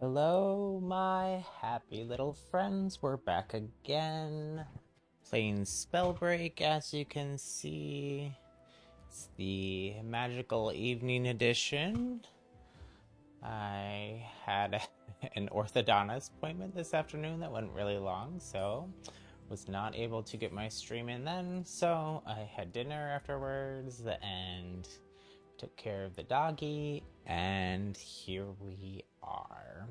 Hello, my happy little friends. We're back again, playing Spellbreak, as you can see. It's the magical evening edition. I had an orthodontist appointment this afternoon that went really long, so was not able to get my stream in then. So I had dinner afterwards and took care of the doggy, and here we are.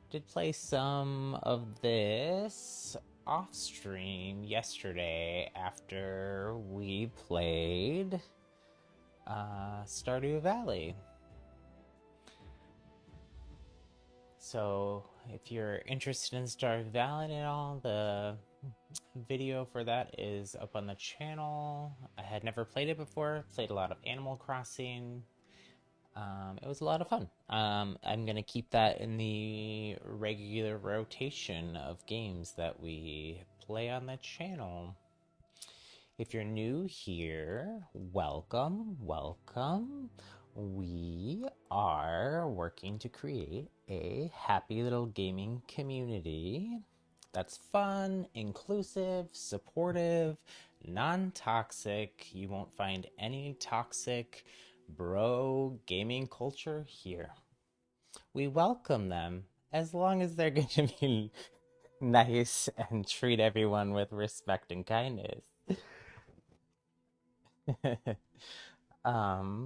Did play some of this off stream yesterday after we played Stardew Valley. So if you're interested in Stardew Valley at all, the video for that is up on the channel. I had never played it before, played a lot of Animal Crossing. It was a lot of fun. I'm going to keep that in the regular rotation of games that we play on the channel. If you're new here, welcome, welcome. We are working to create a happy little gaming community that's fun, inclusive, supportive, non-toxic. You won't find any toxic bro gaming culture here. We welcome them as long as they're going to be nice and treat everyone with respect and kindness.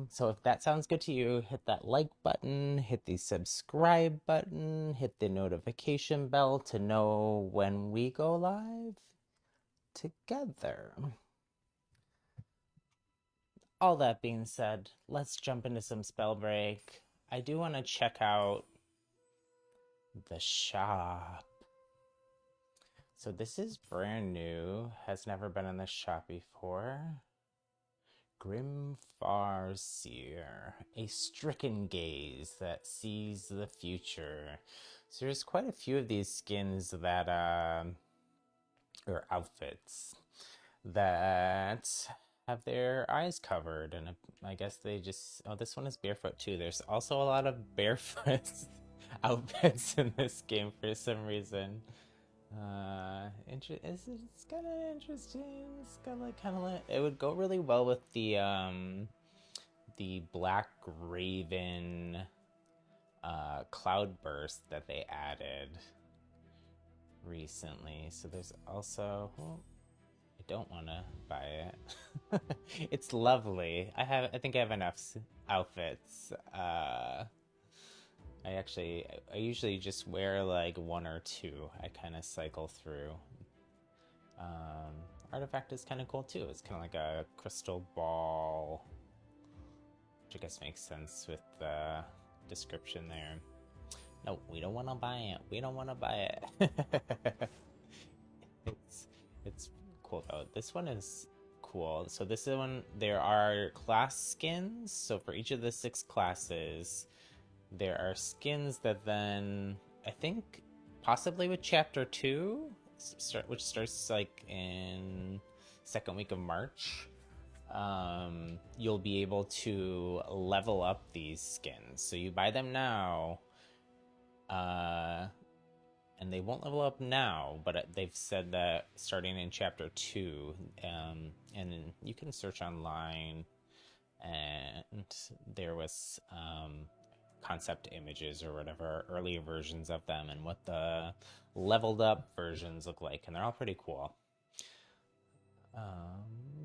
So if that sounds good to you, hit that like button, hit the subscribe button, hit the notification bell to know when we go live together. All that being said, let's jump into some Spellbreak. I do want to check out the shop. So this is brand new, has never been in the shop before. Grim Farseer, a stricken gaze that sees the future. So there's quite a few of these skins that, or outfits, that have their eyes covered, and I guess they just, oh, this one is barefoot too. There's also a lot of barefoot outfits in this game for some reason. It's kind of interesting. It's kind of like it would go really well with the Black Raven cloudburst that they added recently. So there's also, well, I don't want to buy it. It's lovely. I think I have enough outfits. I usually just wear like one or two. I kind of cycle through. Artifact is kind of cool too. It's kind of like a crystal ball, which I guess makes sense with the description there. No, we don't want to buy it. We don't want to buy it. it's cool though. This one is cool. So this is one. There are class skins. So for each of the 6 classes, there are skins that then I think possibly with chapter 2, which starts like in second week of March, you'll be able to level up these skins. So you buy them now, and they won't level up now, but they've said that starting in chapter 2, and you can search online, and there was concept images or whatever, early versions of them, and what the leveled up versions look like, and they're all pretty cool.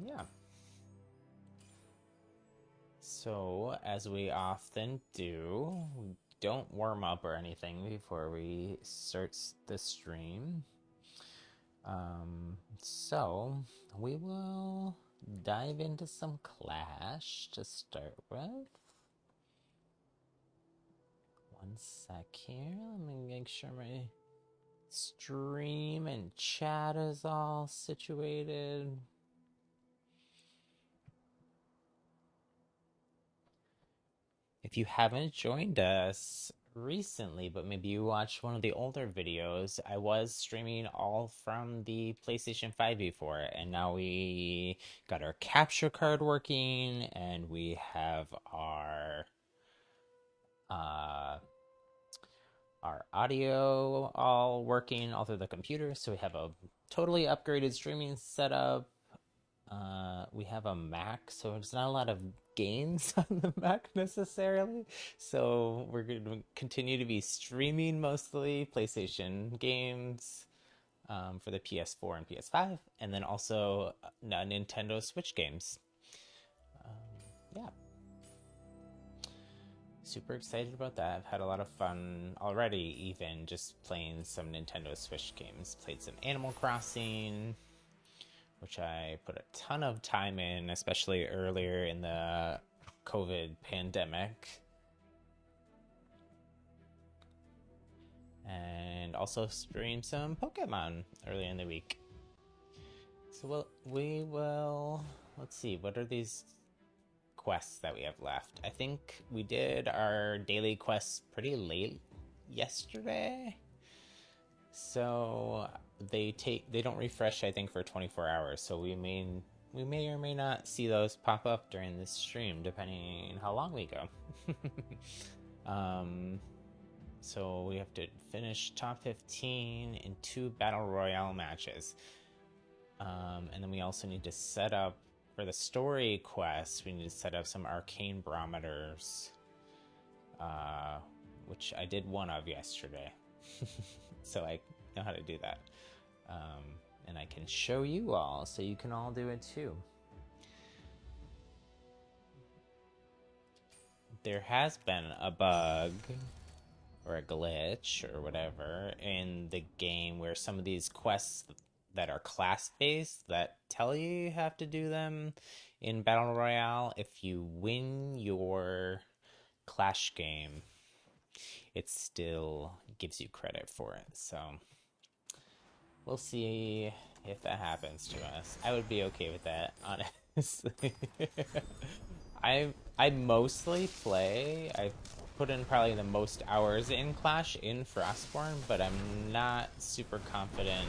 Yeah. So, as we often do, we don't warm up or anything before we start the stream. So, we will dive into some Clash to start with. One sec here. Let me make sure my stream and chat is all situated. If you haven't joined us recently, but maybe you watched one of the older videos, I was streaming all from the PlayStation 5 before, and now we got our capture card working, and we have our our audio all working all through the computer. So we have a totally upgraded streaming setup. We have a Mac, so there's not a lot of games on the Mac necessarily. So we're going to continue to be streaming mostly PlayStation games for the PS4 and PS5, and then also Nintendo Switch games. Yeah. Super excited about that. I've had a lot of fun already, even just playing some Nintendo Switch games. Played some Animal Crossing, which I put a ton of time in, especially earlier in the COVID pandemic. And also streamed some Pokemon earlier in the week. So we will, let's see, what are these quests that we have left? I think we did our daily quests pretty late yesterday. So they don't refresh, I think, for 24 hours. So we may or may not see those pop up during this stream, depending on how long we go. So we have to finish top 15 in 2 battle royale matches. And then we also need to set up, for the story quest, we need to set up some arcane barometers, which I did one of yesterday. So I know how to do that. And I can show you all, so you can all do it too. There has been a bug or a glitch or whatever in the game where some of these quests that are class-based that tell you have to do them in Battle Royale, if you win your Clash game, it still gives you credit for it. So we'll see if that happens to us. I would be okay with that, honestly. I mostly play, I put in probably the most hours in Clash in Frostborn, but I'm not super confident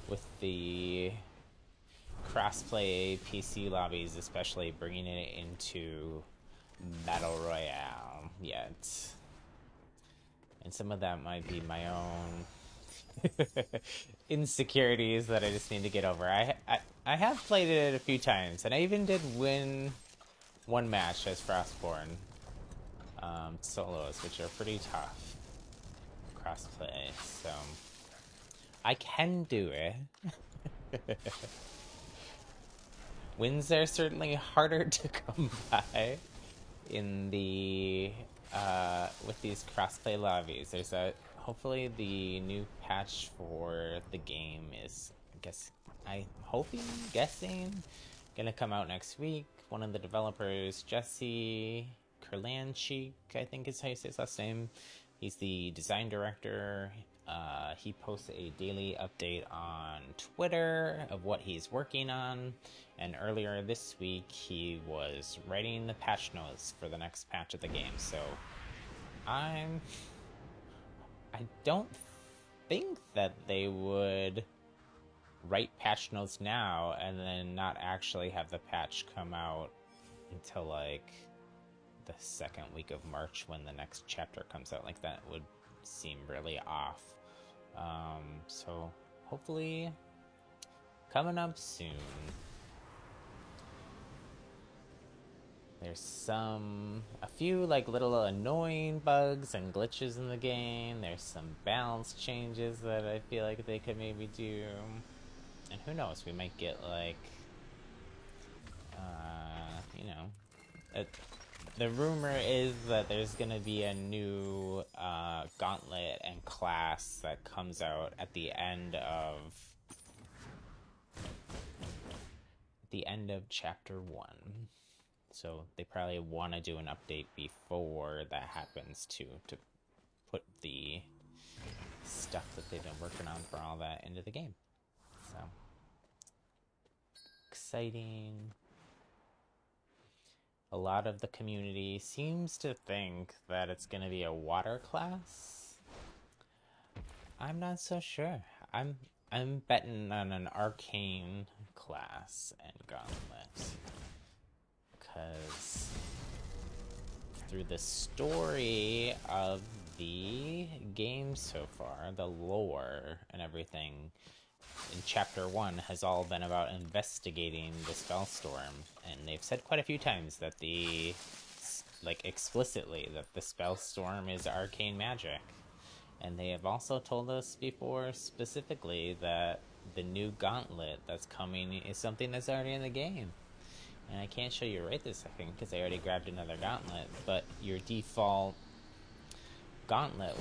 with the crossplay PC lobbies, especially bringing it into Battle Royale yet. And some of that might be my own insecurities that I just need to get over. I have played it a few times, and I even did win one match as Frostborn solos, which are pretty tough crossplay, so I can do it. Wins are certainly harder to come by in the with these crossplay lobbies. There's hopefully the new patch for the game is, I'm guessing gonna come out next week. One of the developers, Jesse Kurlanchik, I think is how you say his last name. He's the design director. He posts a daily update on Twitter of what he's working on, and earlier this week he was writing the patch notes for the next patch of the game. So I don't think that they would write patch notes now and then not actually have the patch come out until like the second week of March when the next chapter comes out. Like, that would seem really off. So hopefully coming up soon. There's a few like little annoying bugs and glitches in the game. There's some balance changes that I feel like they could maybe do. And who knows, we might get like, the rumor is that there's gonna be a new gauntlet and class that comes out at the end of chapter 1. So they probably want to do an update before that happens to put the stuff that they've been working on for all that into the game. So exciting. A lot of the community seems to think that it's going to be a water class. I'm not so sure. I'm betting on an arcane class and gauntlet, because through the story of the game so far, the lore and everything. In chapter 1 has all been about investigating the Spellstorm, and they've said quite a few times that like explicitly, that the Spellstorm is arcane magic. And they have also told us before specifically that the new gauntlet that's coming is something that's already in the game. And I can't show you right this second because I already grabbed another gauntlet, but your default gauntlet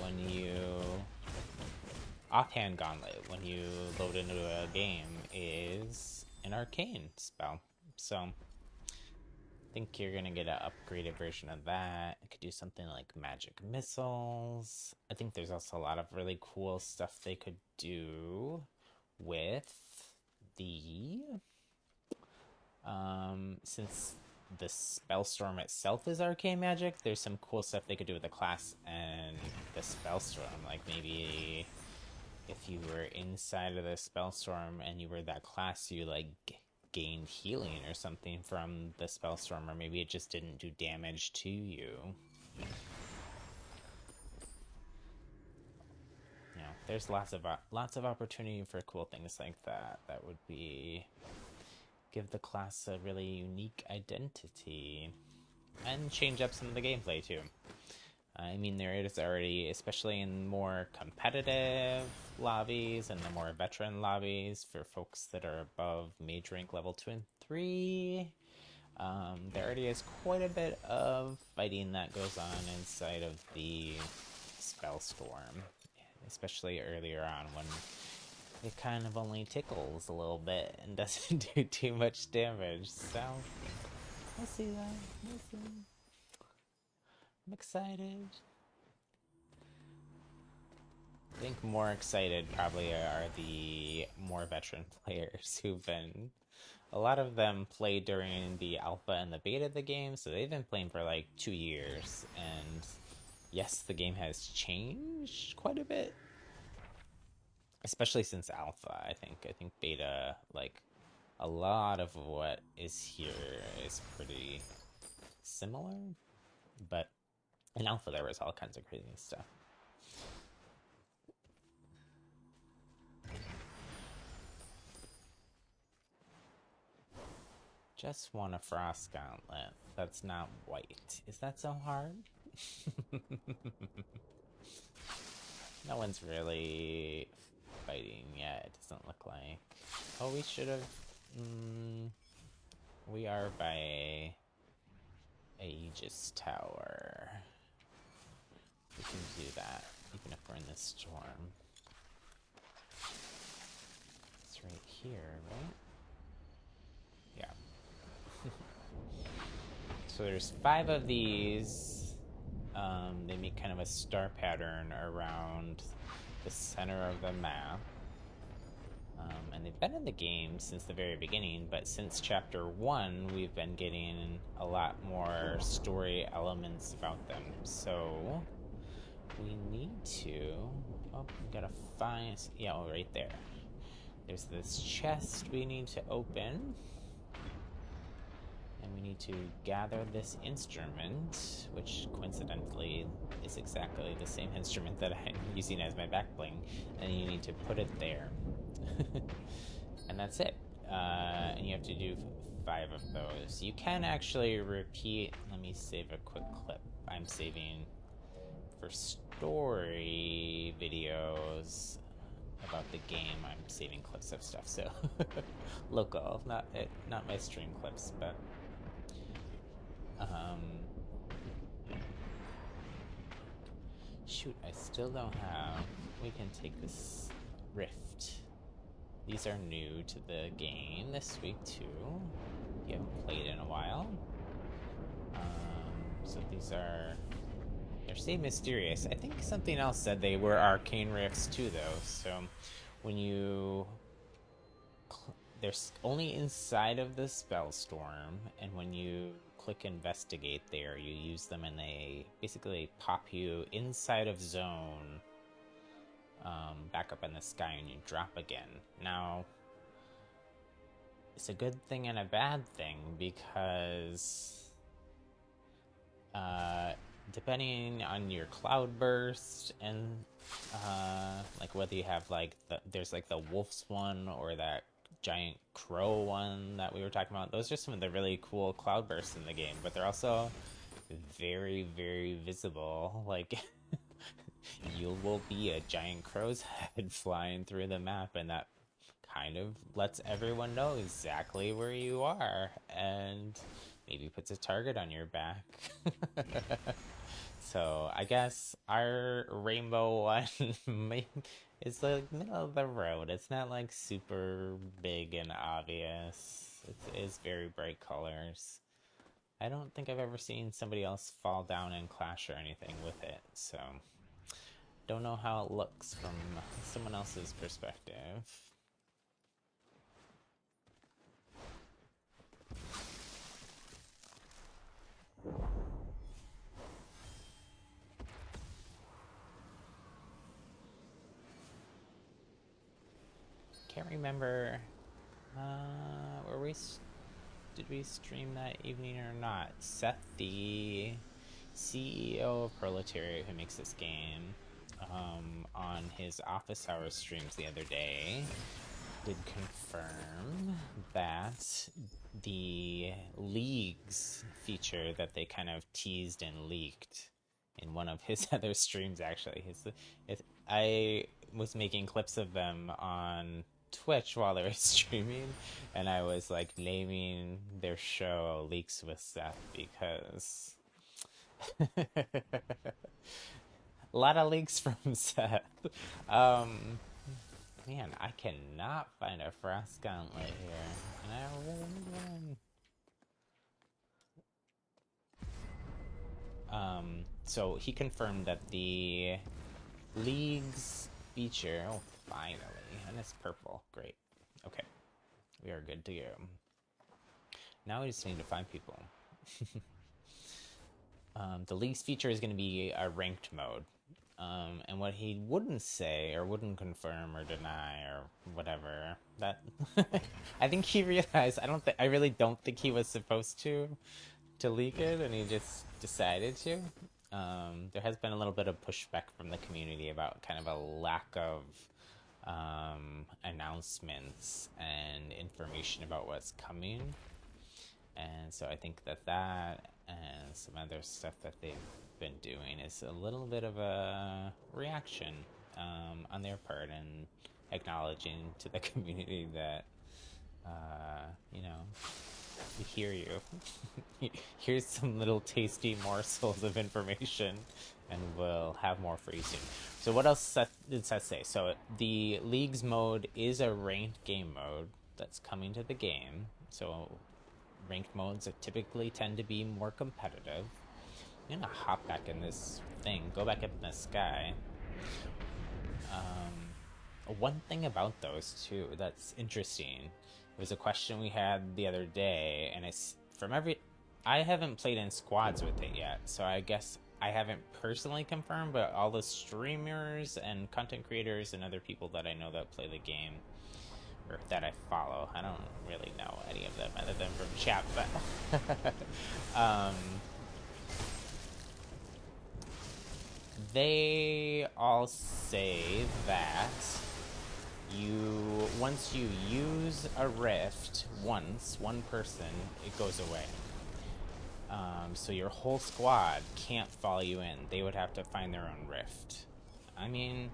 offhand gauntlet when you load into a game is an arcane spell. So I think you're gonna get an upgraded version of that. It could do something like magic missiles. I think there's also a lot of really cool stuff they could do with the since the Spellstorm itself is arcane magic, there's some cool stuff they could do with the class and the Spellstorm. Like maybe if you were inside of the Spellstorm and you were that class, you like gained healing or something from the Spellstorm, or maybe it just didn't do damage to you. You know, there's lots of opportunity for cool things like that. That would give the class a really unique identity and change up some of the gameplay too. I mean, there is already, especially in more competitive lobbies and the more veteran lobbies for folks that are above mage rank level 2 and 3, there already is quite a bit of fighting that goes on inside of the Spellstorm, especially earlier on when it kind of only tickles a little bit and doesn't do too much damage. So we'll see that. We'll see. I'm excited. I think more excited probably are the more veteran players who've been... A lot of them played during the alpha and the beta of the game, so they've been playing for like 2 years. And yes, the game has changed quite a bit. Especially since alpha, I think beta, like, a lot of what is here is pretty similar. But in alpha, there was all kinds of crazy stuff. Just want a frost gauntlet that's not white. Is that so hard? No one's really fighting yet, it doesn't look like. Oh, we should have... we are by a Aegis Tower. We can do that, even if we're in this storm. It's right here, right? Yeah. So there's 5 of these. They make kind of a star pattern around the center of the map. And they've been in the game since the very beginning, but since chapter 1, we've been getting a lot more story elements about them. So we need to... Oh, we gotta find... Yeah, oh, right there. There's this chest we need to open. And we need to gather this instrument, which coincidentally is exactly the same instrument that I'm using as my back bling. And you need to put it there. And that's it. And you have to do 5 of those. You can actually repeat... Let me save a quick clip. I'm saving for story videos about the game. I'm saving clips of stuff, so local, not my stream clips, but shoot, I still don't have... We can take this rift. These are new to the game this week too. You haven't played in a while. So these are... They're say mysterious. I think something else said they were arcane rifts too, though. So when you... They're only inside of the Spellstorm, and when you click investigate there, you use them and they basically pop you inside of zone, back up in the sky, and you drop again. Now, it's a good thing and a bad thing, because Depending on your cloudburst and like whether you have like there's like the wolf's one or that giant crow one that we were talking about. Those are some of the really cool cloudbursts in the game, but they're also very, very visible. Like you will be a giant crow's head flying through the map, and that kind of lets everyone know exactly where you are and maybe puts a target on your back. So I guess our rainbow one is the middle of the road. It's not like super big and obvious. It is very bright colors. I don't think I've ever seen somebody else fall down and clash or anything with it, so don't know how it looks from someone else's perspective. Can't remember did we stream that evening or not. Seth, the CEO of Proletariat who makes this game, on his office hours streams the other day, did confirm that the leagues feature that they kind of teased and leaked in one of his other streams, actually. I was making clips of them on Twitch while they were streaming, and I was like naming their show Leaks with Seth because a lot of leaks from Seth. Man, I cannot find a frost gauntlet here, and I really need one. So he confirmed that the leagues feature, oh, finally, and it's purple, great. Okay, we are good to go. Now we just need to find people. The leagues feature is going to be a ranked mode. And what he wouldn't say or wouldn't confirm or deny or whatever, that I think he realized, I really don't think he was supposed to leak it, and he just decided to. There has been a little bit of pushback from the community about kind of a lack of announcements and information about what's coming. And so I think that and some other stuff that they've been doing is a little bit of a reaction on their part, and acknowledging to the community that, you know, we hear you. Here's some little tasty morsels of information, and we'll have more for you soon. So what else did Seth say? So the Leagues mode is a ranked game mode that's coming to the game. So ranked modes typically tend to be more competitive. I'm gonna hop back in this thing, go back up in the sky. One thing about those two that's interesting, it was a question we had the other day, and it's from I haven't played in squads with it yet, so I guess I haven't personally confirmed, but all the streamers and content creators and other people that I know that play the game, or that I follow, I don't really know any of them other than from chat, but they all say that once you use a rift once, one person, it goes away. So your whole squad can't follow you in. They would have to find their own rift. I mean,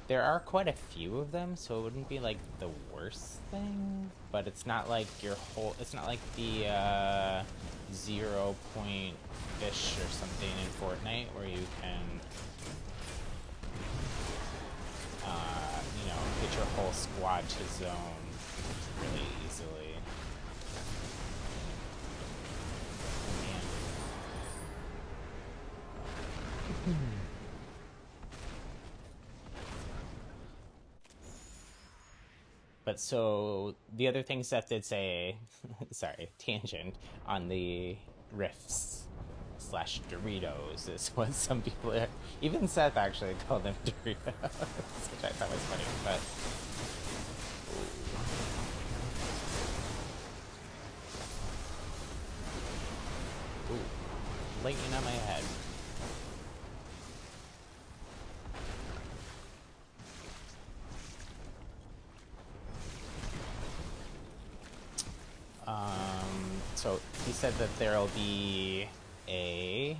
there are quite a few of them, so it wouldn't be like the worst thing, but it's not like it's not like the 0 point fish or something in Fortnite where you can you know, get your whole squad to zone really easily. Oh, man. But so the other thing Seth did say, sorry, tangent, on the riffs / Doritos is what some people, even Seth actually called them Doritos, which I thought was funny, but ooh. lightning on my head. So he said that there'll be a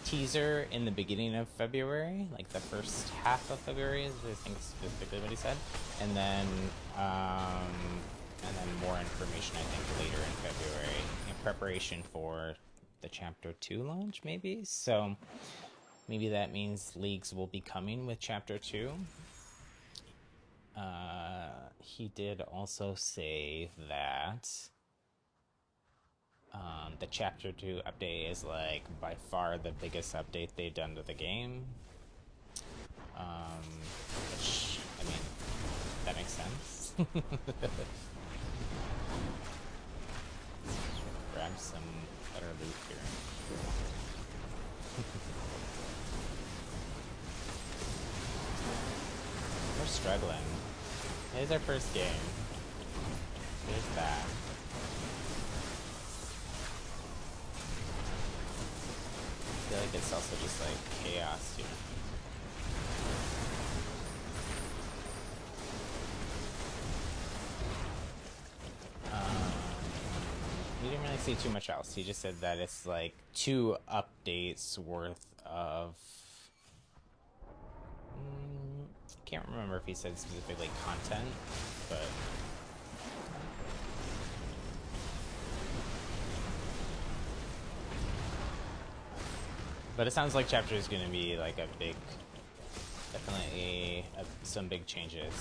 teaser in the beginning of February, like the first half of February is I think specifically what he said, and then more information I think later in February in preparation for the Chapter 2 launch, maybe. So maybe that means leagues will be coming with Chapter 2. He did also say that the Chapter 2 update is like by far the biggest update they've done to the game. Which, I mean, that makes sense. Grab some better loot here. We're struggling. Here's our first game. Here's that. I feel like it's also just like chaos here. He didn't really say too much else. He just said that it's like 2 updates worth of... can't remember if he said specifically content, but... But it sounds like Chapter is going to be like a big... definitely some big changes.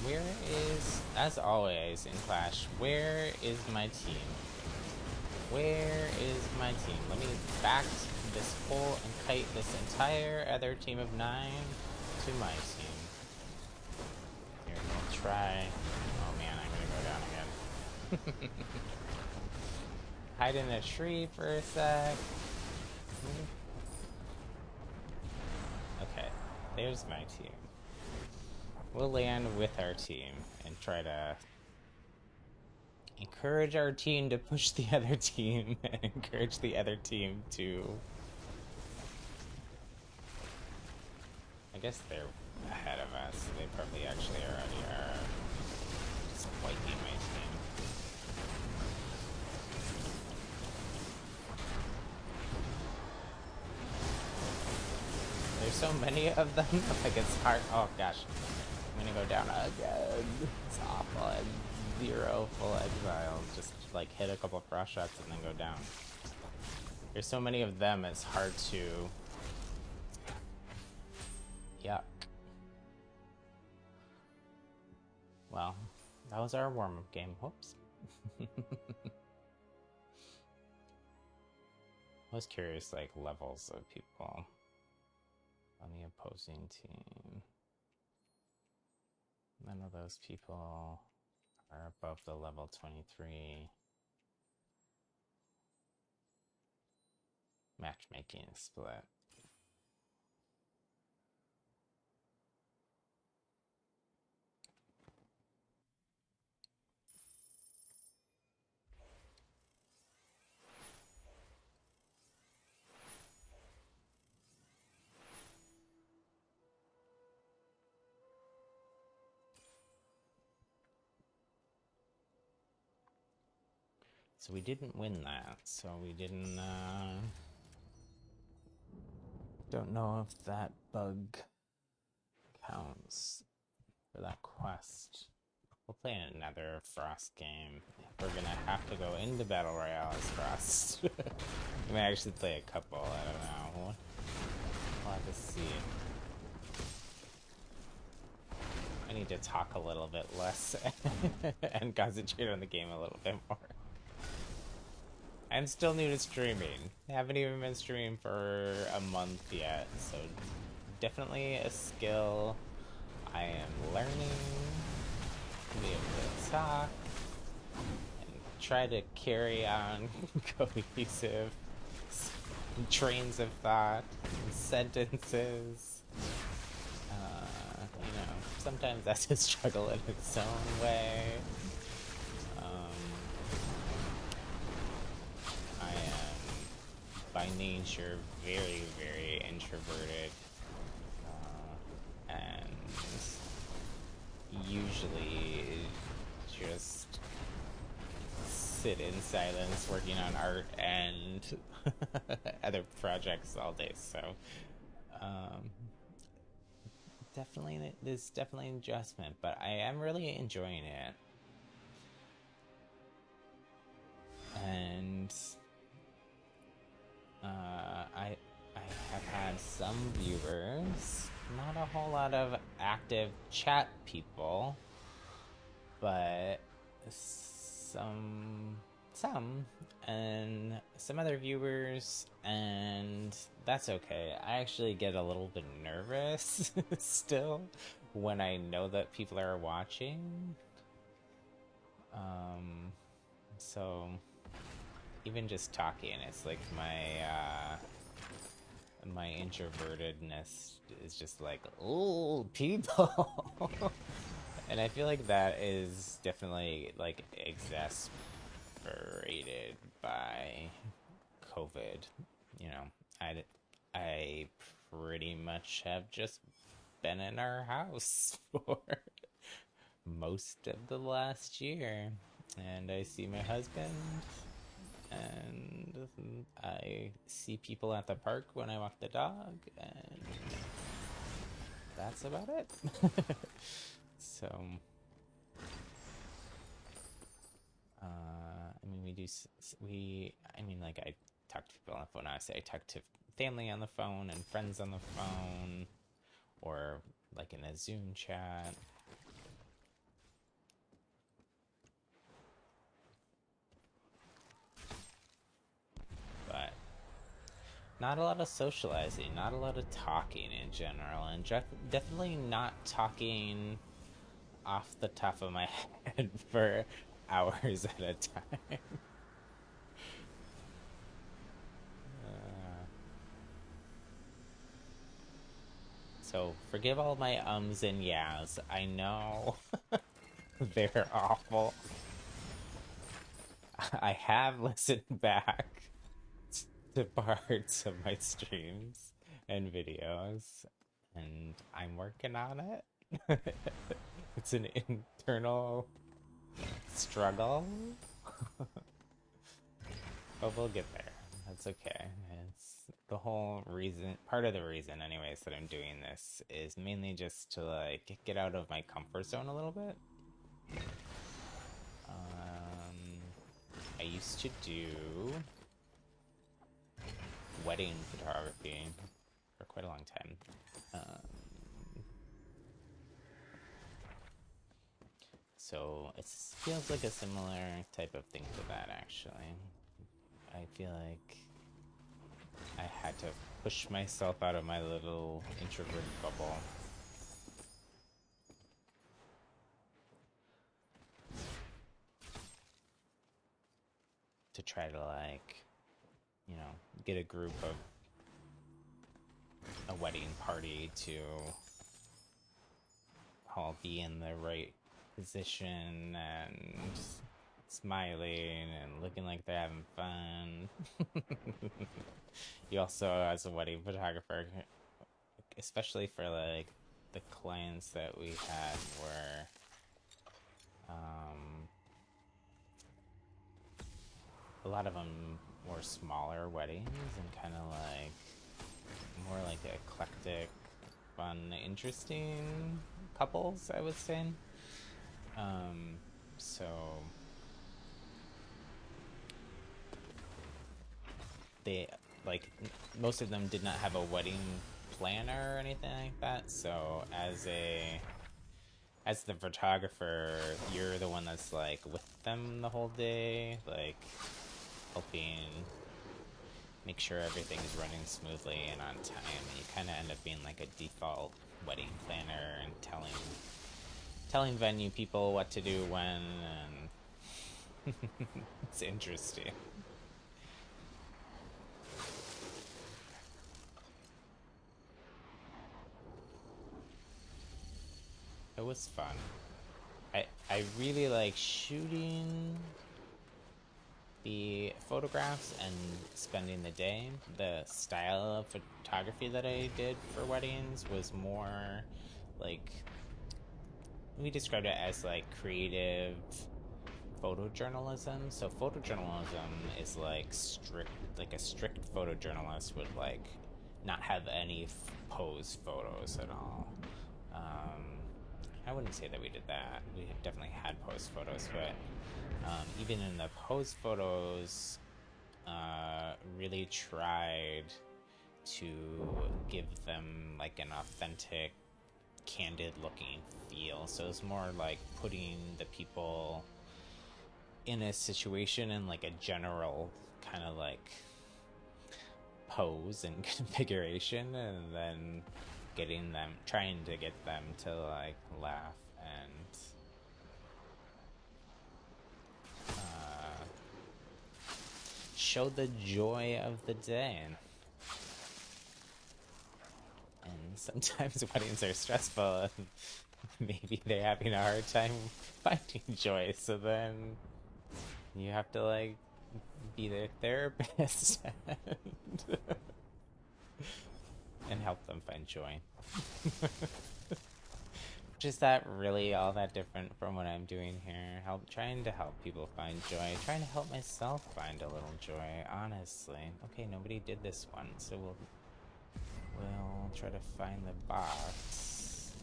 Where is, as always in Clash, where is my team? Where is my team? Let me back this pole and kite this entire other team of 9 to my team. Here, we'll try. Oh man, I'm gonna go down again. Hide in a tree for a sec. Okay, there's my team. We'll land with our team and try to encourage our team to push the other team and encourage the other team to... I guess they're ahead of us, so they probably actually already are just wiping my team. There's so many of them, like it's hard. Oh gosh. I'm gonna go down again. It's awful. I have 0 full exile. Just like hit a couple of frost shots and then go down. There's so many of them, it's hard to... Yuck. Well, that was our warm-up game. Whoops. I was curious, like, levels of people on the opposing team. None of those people are above the level 23. Matchmaking split. So we didn't win that, so we didn't, don't know if that bug counts for that quest. We'll play another Frost game. We're gonna have to go into Battle Royale as Frost. We may actually play a couple, I don't know. We'll have to see. I need to talk a little bit less and concentrate on the game a little bit more. I'm still new to streaming. I haven't even been streaming for a month yet, so definitely a skill I am learning to be able to talk and try to carry on cohesive trains of thought, sentences, you know. sometimes that's a struggle in its own way. Um, I am by nature very, very introverted, and usually just sit in silence working on art and other projects all day. So um, definitely, there's definitely an adjustment, but I am really enjoying it. And I have had some viewers, not a whole lot of active chat people, but some and some other viewers, and that's okay. I actually get a little bit nervous still when I know that people are watching. So even just talking, it's like my introvertedness is just like, oh, people. And I feel like that is definitely like exasperated by COVID. You know, I pretty much have just been in our house for most of the last year, and I see my husband, and I see people at the park when I walk the dog, and that's about it. So, I mean, I mean, like, I talk to people on the phone. I talk to family on the phone and friends on the phone, or like in a Zoom chat. But not a lot of socializing, not a lot of talking in general, and definitely not talking off the top of my head for hours at a time. So forgive all my ums and yas. I know they're awful. I have listened back to parts of my streams and videos, and I'm working on it. It's an internal struggle, but we'll get there. That's okay. It's the whole reason, part of the reason, anyways, that I'm doing this is mainly just to like get out of my comfort zone a little bit. I used to do wedding photography for quite a long time. So it feels like a similar type of thing to that, actually. I feel like I had to push myself out of my little introverted bubble. To try to, like, you know, get a group of a wedding party to all be in the right position and smiling and looking like they're having fun. You also, as a wedding photographer, especially for like the clients that we had, were a lot of them were smaller weddings and kind of like more like eclectic, fun, interesting couples, I would say. So they, like, most of them did not have a wedding planner or anything like that. So as the photographer, you're the one that's like with them the whole day, like helping make sure everything is running smoothly and on time. And you kind of end up being like a default wedding planner and telling venue people what to do when, and it's interesting. was fun. I really like shooting the photographs and spending the day. The style of photography that I did for weddings was more like, we described it as like creative photojournalism. So photojournalism is like a strict photojournalist would like not have any pose photos at all. I wouldn't say that we did that. We definitely had pose photos, but even in the pose photos, really tried to give them like an authentic, candid looking feel. So it's more like putting the people in a situation in like a general kind of like pose and configuration, and then trying to get them to like laugh and show the joy of the day. And sometimes weddings are stressful and maybe they're having a hard time finding joy, so then you have to like be their therapist and help them find joy. Which is that really all that different from what I'm doing here? Trying to help people find joy, trying to help myself find a little joy, honestly. Okay, nobody did this one, so we'll try to find the box.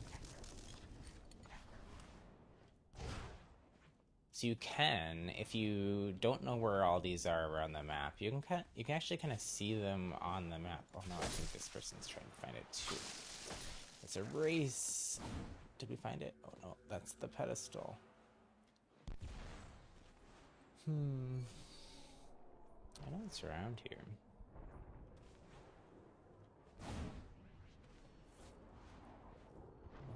So you can, if you don't know where all these are around the map, you can actually kind of see them on the map. Oh no, I think this person's trying to find it too. It's a race. Did we find it? Oh no, that's the pedestal. I know it's around here. I'll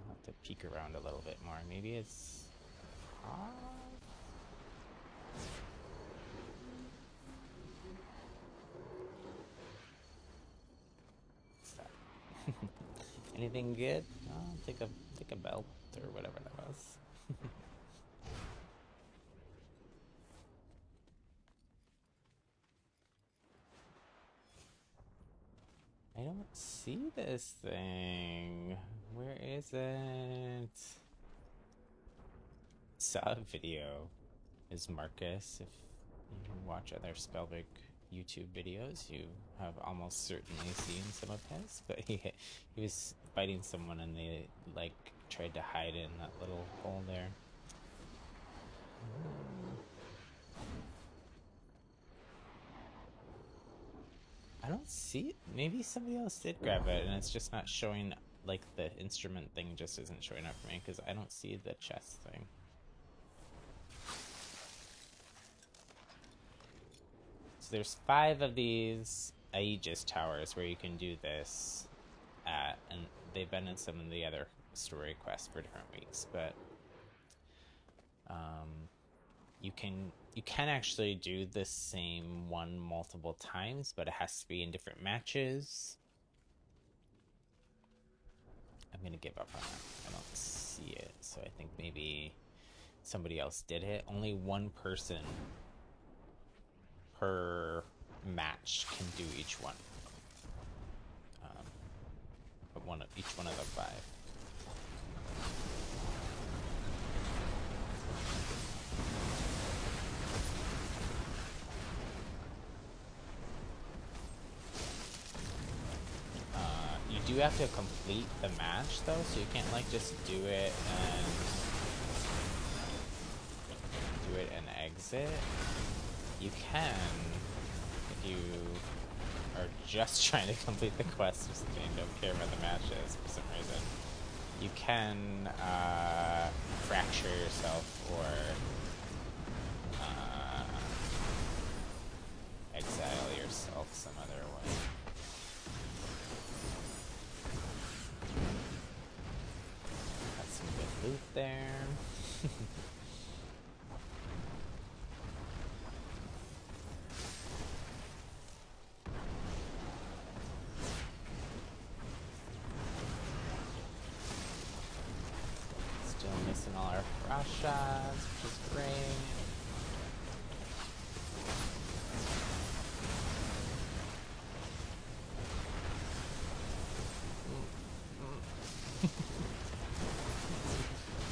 have to peek around a little bit more. Maybe it's what's that? Anything good? Oh, take a belt or whatever that was. I don't see this thing. Where is it? Saw a video. Is Marcus. If you watch other Spellbreak YouTube videos, you have almost certainly seen some of his. But he was fighting someone and they like tried to hide in that little hole there. I don't see it. Maybe somebody else did grab it and it's just not showing, like the instrument thing just isn't showing up for me because I don't see the chest thing. So there's 5 of these Aegis towers where you can do this at, and they've been in some of the other story quests for different weeks, but you can actually do the same one multiple times, but it has to be in different matches. I'm gonna give up on that. I don't see it, so I think maybe somebody else did it. Only one person per match can do each one. But each one of the 5. You do have to complete the match though, so you can't like just do it and exit. You can, if you are just trying to complete the quest and don't care about the matches for some reason, you can fracture yourself or exile yourself some other way. Got some good loot there. all our frost shots, which is great.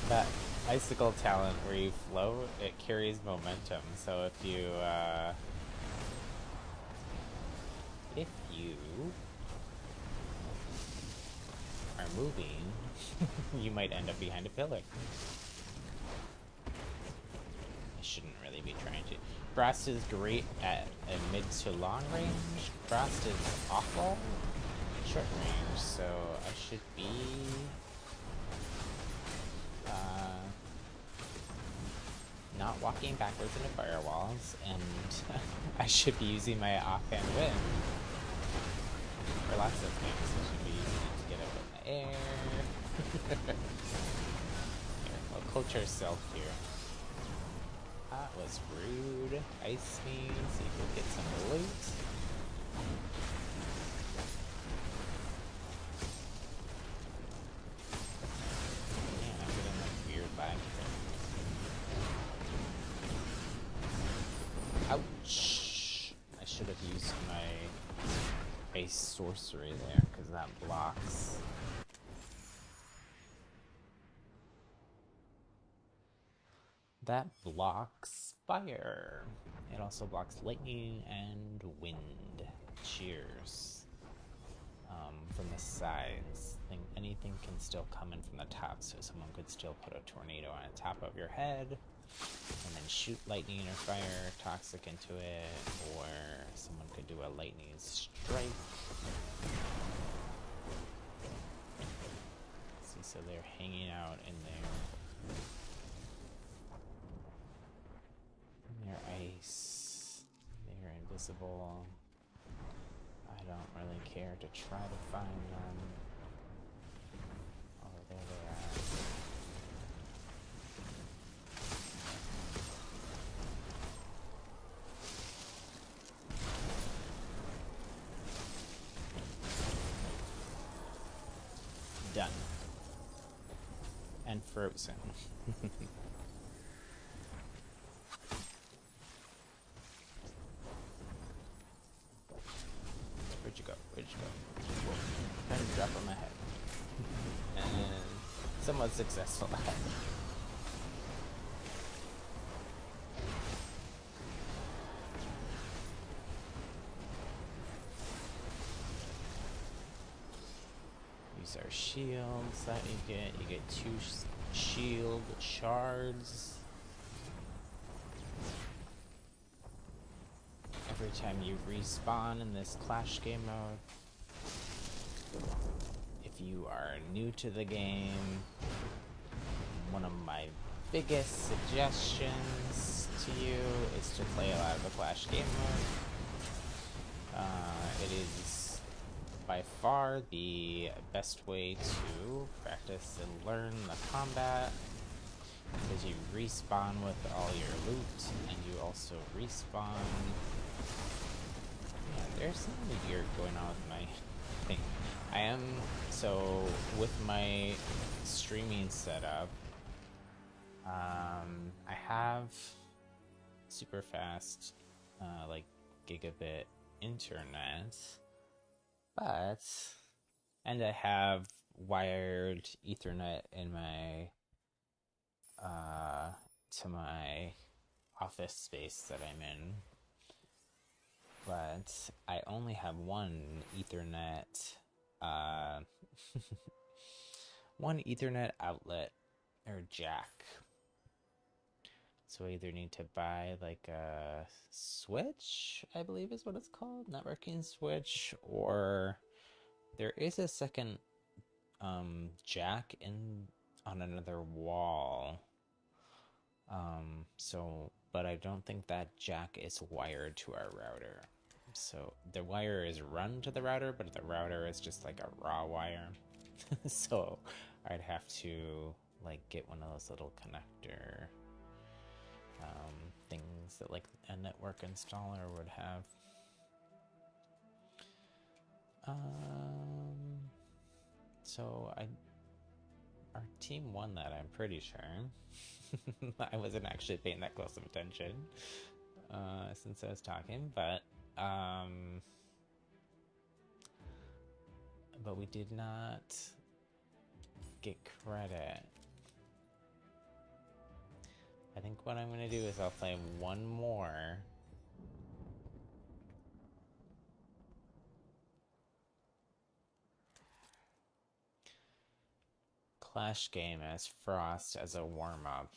That icicle talent where you float, it carries momentum. So if you are moving, you might end up behind a pillar. I shouldn't really be trying to. Frost is great at a mid to long range. Frost is awful at short range, so I should be not walking backwards into firewalls, and I should be using my offhand win for lots of things. I should be using it to get up in the air. Here, we'll coach ourselves here. That was rude. Ice me so you can get some loot. Man, I'm getting like weird lag here. Ouch! I should have used my base sorcery there, because that blocks. That blocks fire. It also blocks lightning and wind. Cheers. From the sides. Anything can still come in from the top, so someone could still put a tornado on the top of your head and then shoot lightning or fire toxic into it, or someone could do a lightning strike. See, so they're hanging out in there. They're ice. They're invisible. I don't really care to try to find them. Oh, there they are. Done. And frozen. Where'd you go? Where'd you go? Trying to drop on my head. And somewhat successful. Use our shields that you get. You get 2 shield shards. Every time you respawn in this Clash game mode. If you are new to the game, one of my biggest suggestions to you is to play a lot of the Clash game mode. It is by far the best way to practice and learn the combat, because you respawn with all your loot, and you also respawn. Yeah, there's something weird going on with my thing. So with my streaming setup, I have super fast, like gigabit internet, and I have wired Ethernet in my, to my office space that I'm in. But I only have one Ethernet, one Ethernet outlet, or jack. So I either need to buy like a switch, I believe is what it's called, networking switch, or there is a second jack on another wall. But I don't think that jack is wired to our router. So the wire is run to the router, but the router is just like a raw wire. So I'd have to like get one of those little connector things that like a network installer would have. So our team won that, I'm pretty sure. I wasn't actually paying that close of attention since I was talking, but we did not get credit. I think what I'm gonna do is I'll play one more. Clash game as Frost as a warm-up,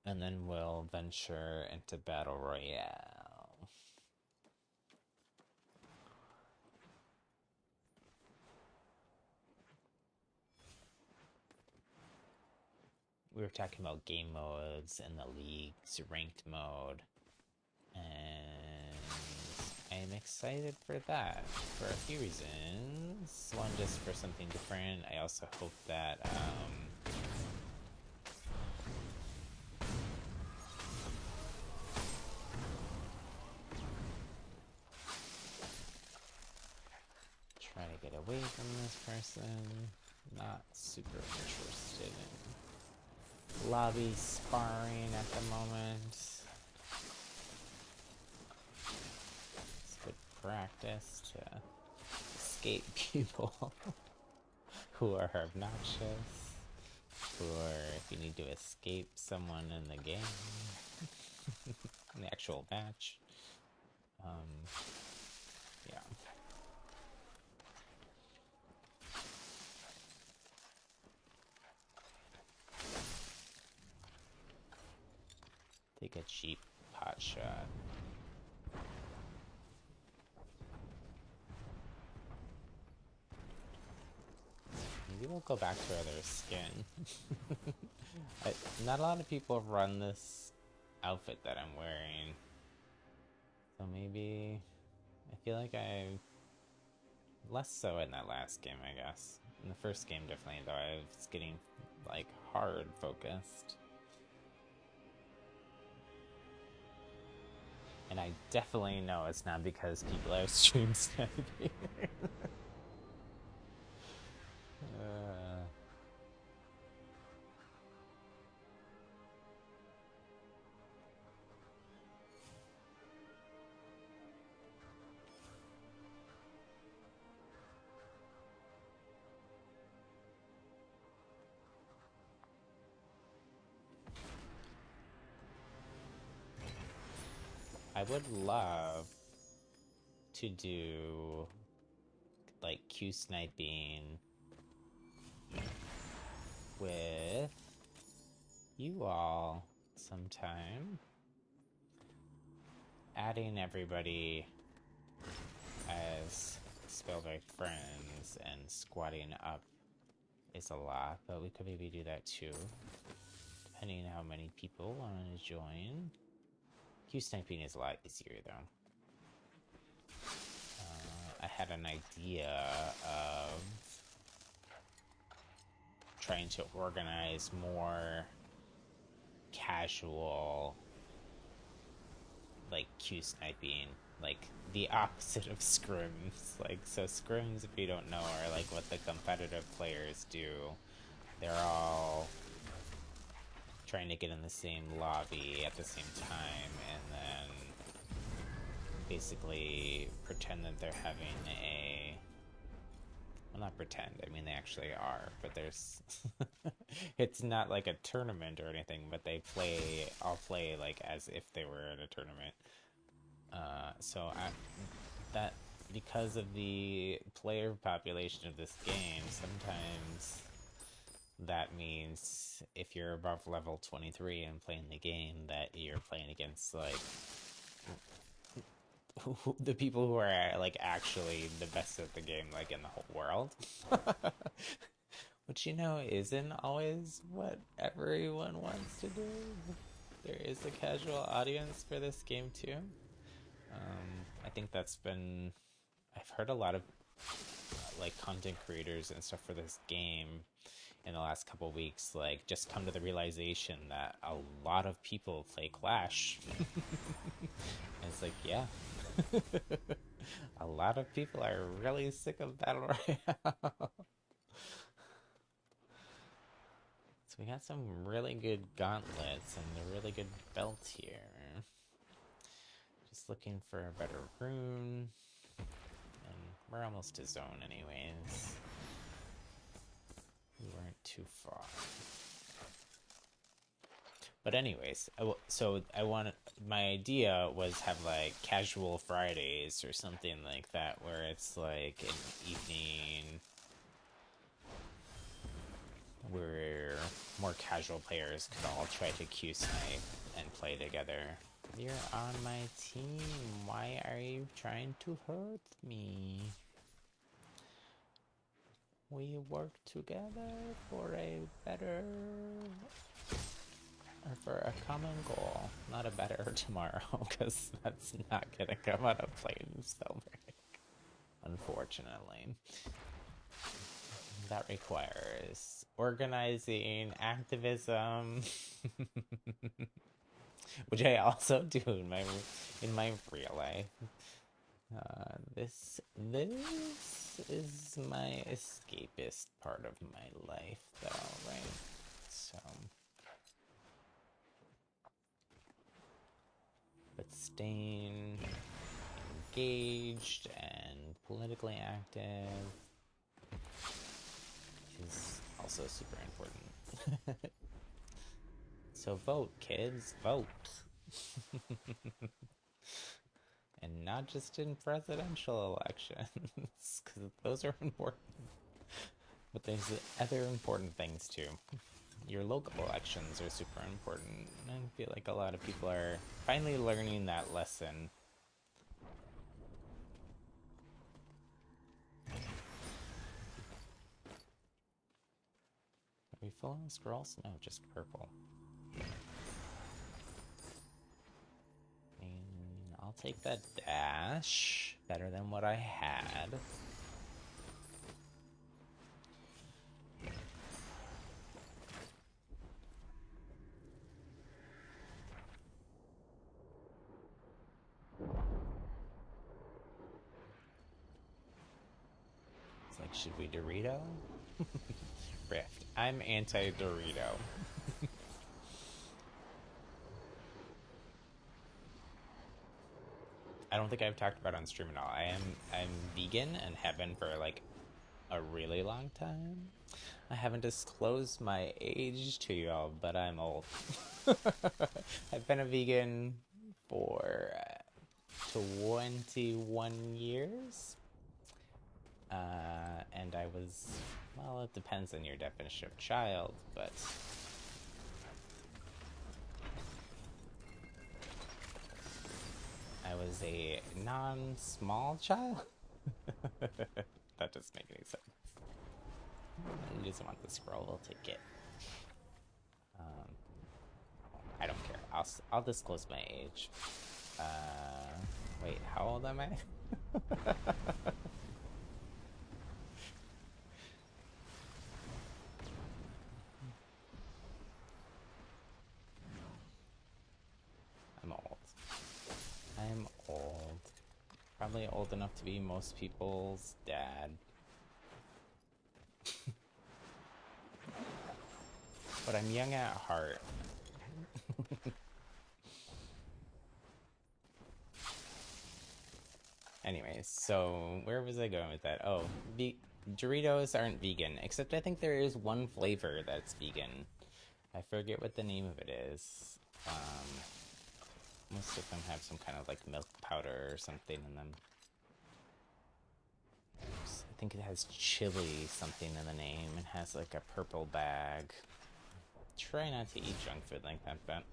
and then we'll venture into Battle Royale. We were talking about game modes and the league's ranked mode, and I'm excited for that for a few reasons. One, just for something different. I also hope that try to get away from this person. Not super interested in lobby sparring at the moment. It's good practice to escape people who are obnoxious, or if you need to escape someone in the game, in the actual match. Yeah. Take a cheap pot shot. Maybe we'll go back to other skin. Not a lot of people run this outfit that I'm wearing. So maybe... I feel like I... Less so in that last game, I guess. In the first game, definitely, though, I was getting, like, hard focused. And I definitely know it's not because people are stream sniping. I would love to do like Q sniping with you all sometime. Adding everybody as Spellbreak friends and squatting up is a lot, but we could maybe do that too, depending on how many people want to join. Q sniping is a lot easier though. I had an idea of trying to organize more casual, like, Q sniping, like the opposite of scrims. Like, so scrims, if you don't know, are like what the competitive players do. They're all trying to get in the same lobby at the same time, and then basically pretend that they're having a... Well, not pretend, I mean they actually are, but there's... It's not like a tournament or anything, but they all play like as if they were in a tournament. That because of the player population of this game, sometimes that means if you're above level 23 and playing the game, that you're playing against like the people who are like actually the best at the game, like in the whole world. Which, you know, isn't always what everyone wants to do. There is a casual audience for this game too. I think that's been... I've heard a lot of like content creators and stuff for this game in the last couple weeks, like, just come to the realization that a lot of people play Clash. And it's like, yeah. A lot of people are really sick of Battle Royale. So we got some really good gauntlets and a really good belt here. Just looking for a better rune. And we're almost to zone anyways. We weren't too far. But anyways, my idea was have like casual Fridays or something like that, where it's like an evening where more casual players could all try to Q-snipe and play together. You're on my team. Why are you trying to hurt me? We work together for a better... or for a common goal. Not a better tomorrow, because that's not gonna come out of playing Spellbreak. Unfortunately. That requires organizing, activism, which I also do in my real life. This is my escapist part of my life, though, right? So, but staying engaged and politically active is also super important. So vote, kids, vote. And not just in presidential elections, because those are important. But there's other important things too. Your local elections are super important. I feel like a lot of people are finally learning that lesson. Are we full on scrolls? No, just purple. And I'll take that dash. Better than what I had. It's like, should we Dorito? Rift. I'm anti-Dorito. I don't think I've talked about it on stream at all. I'm vegan and have been for like a really long time. I haven't disclosed my age to y'all, but I'm old. I've been a vegan for 21 years. And I was, well, it depends on your definition of child, but I was a non-small child? That doesn't make any sense. He doesn't want the scroll, we'll take it. I don't care. I'll disclose my age. Wait, how old am I? I'm old. Probably old enough to be most people's dad. But I'm young at heart. Anyways, so where was I going with that? Oh, Doritos aren't vegan, except I think there is one flavor that's vegan. I forget what the name of it is. Most of them have some kind of like milk powder or something in them. I think it has chili something in the name. It has like a purple bag. Try not to eat junk food like that, but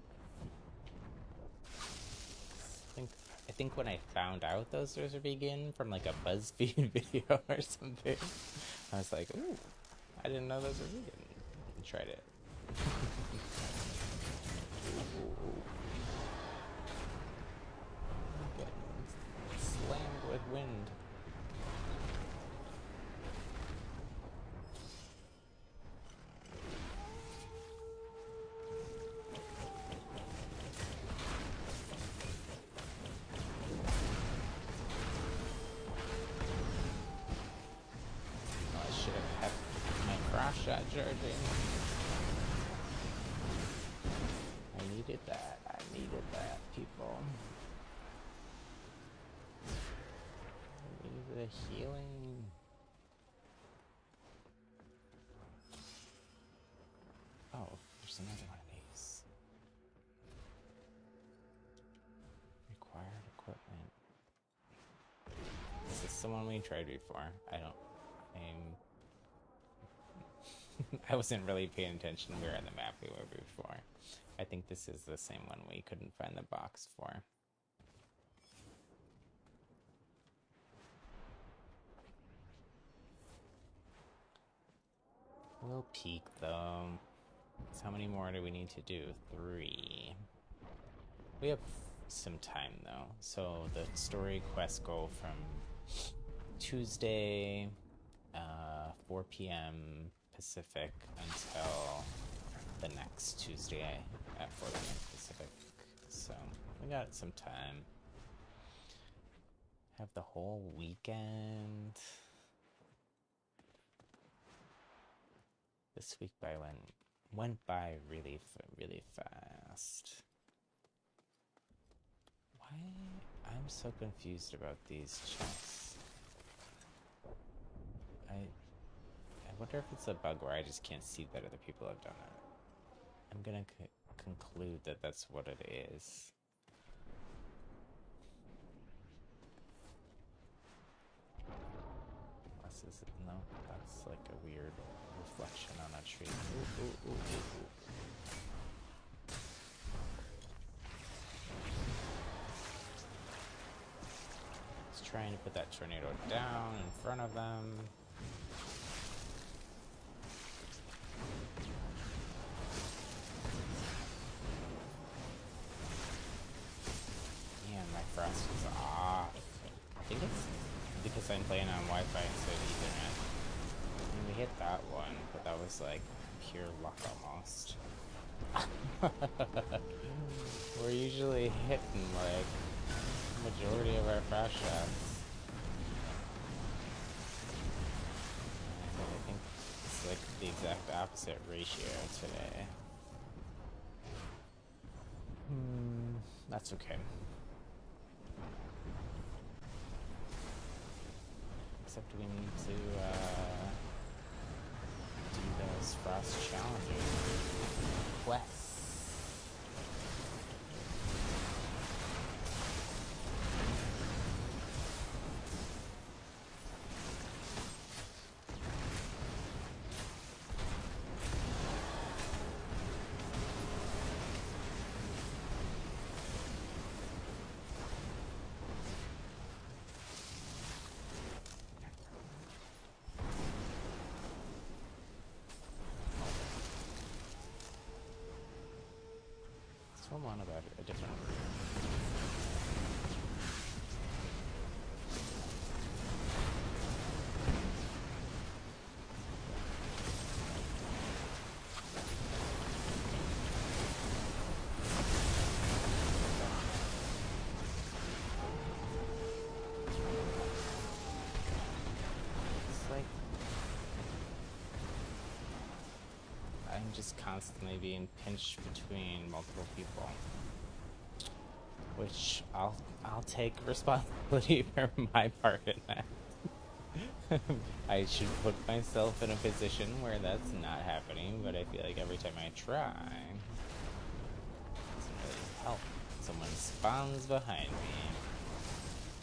I think when I found out those are vegan from like a BuzzFeed video or something, I was like, ooh, I didn't know those were vegan. I tried it. Slammed with wind. Oh, I should have kept my cross shot charging. I needed that. I needed that, people. I needed a healing. Oh, there's another one of these. Required equipment. Is this the one we tried before? I don't. I wasn't really paying attention where on the map we were before. I think this is the same one we couldn't find the box for. We'll peek though. So how many more do we need to do? 3. We have some time though. So the story quests go from Tuesday, 4 p.m. Pacific until the next Tuesday at 4 p.m. Pacific. So we got some time. Have the whole weekend. This week went by really fast. Why? I'm so confused about these chests. I wonder if it's a bug where I just can't see that other people have done it. I'm gonna conclude that that's what it is. Unless is it? No, that's like a weird reflection on a tree. Ooh, ooh, ooh, ooh, ooh. It's trying to put that tornado down in front of them. Man, my frost is off. I think it's because I'm playing on Wi-Fi instead of Ethernet. I mean, we hit that one, but that was like pure luck almost. We're usually hitting like majority of our fast shots. I think it's like the exact opposite ratio today. That's okay. Except we need to do those frost challenges quests. Come on about a different route. It's like I'm just constantly being pinched between multiple people, which I'll take responsibility for my part in that. I should put myself in a position where that's not happening, but I feel like every time I try, it doesn't really help. Someone spawns behind me.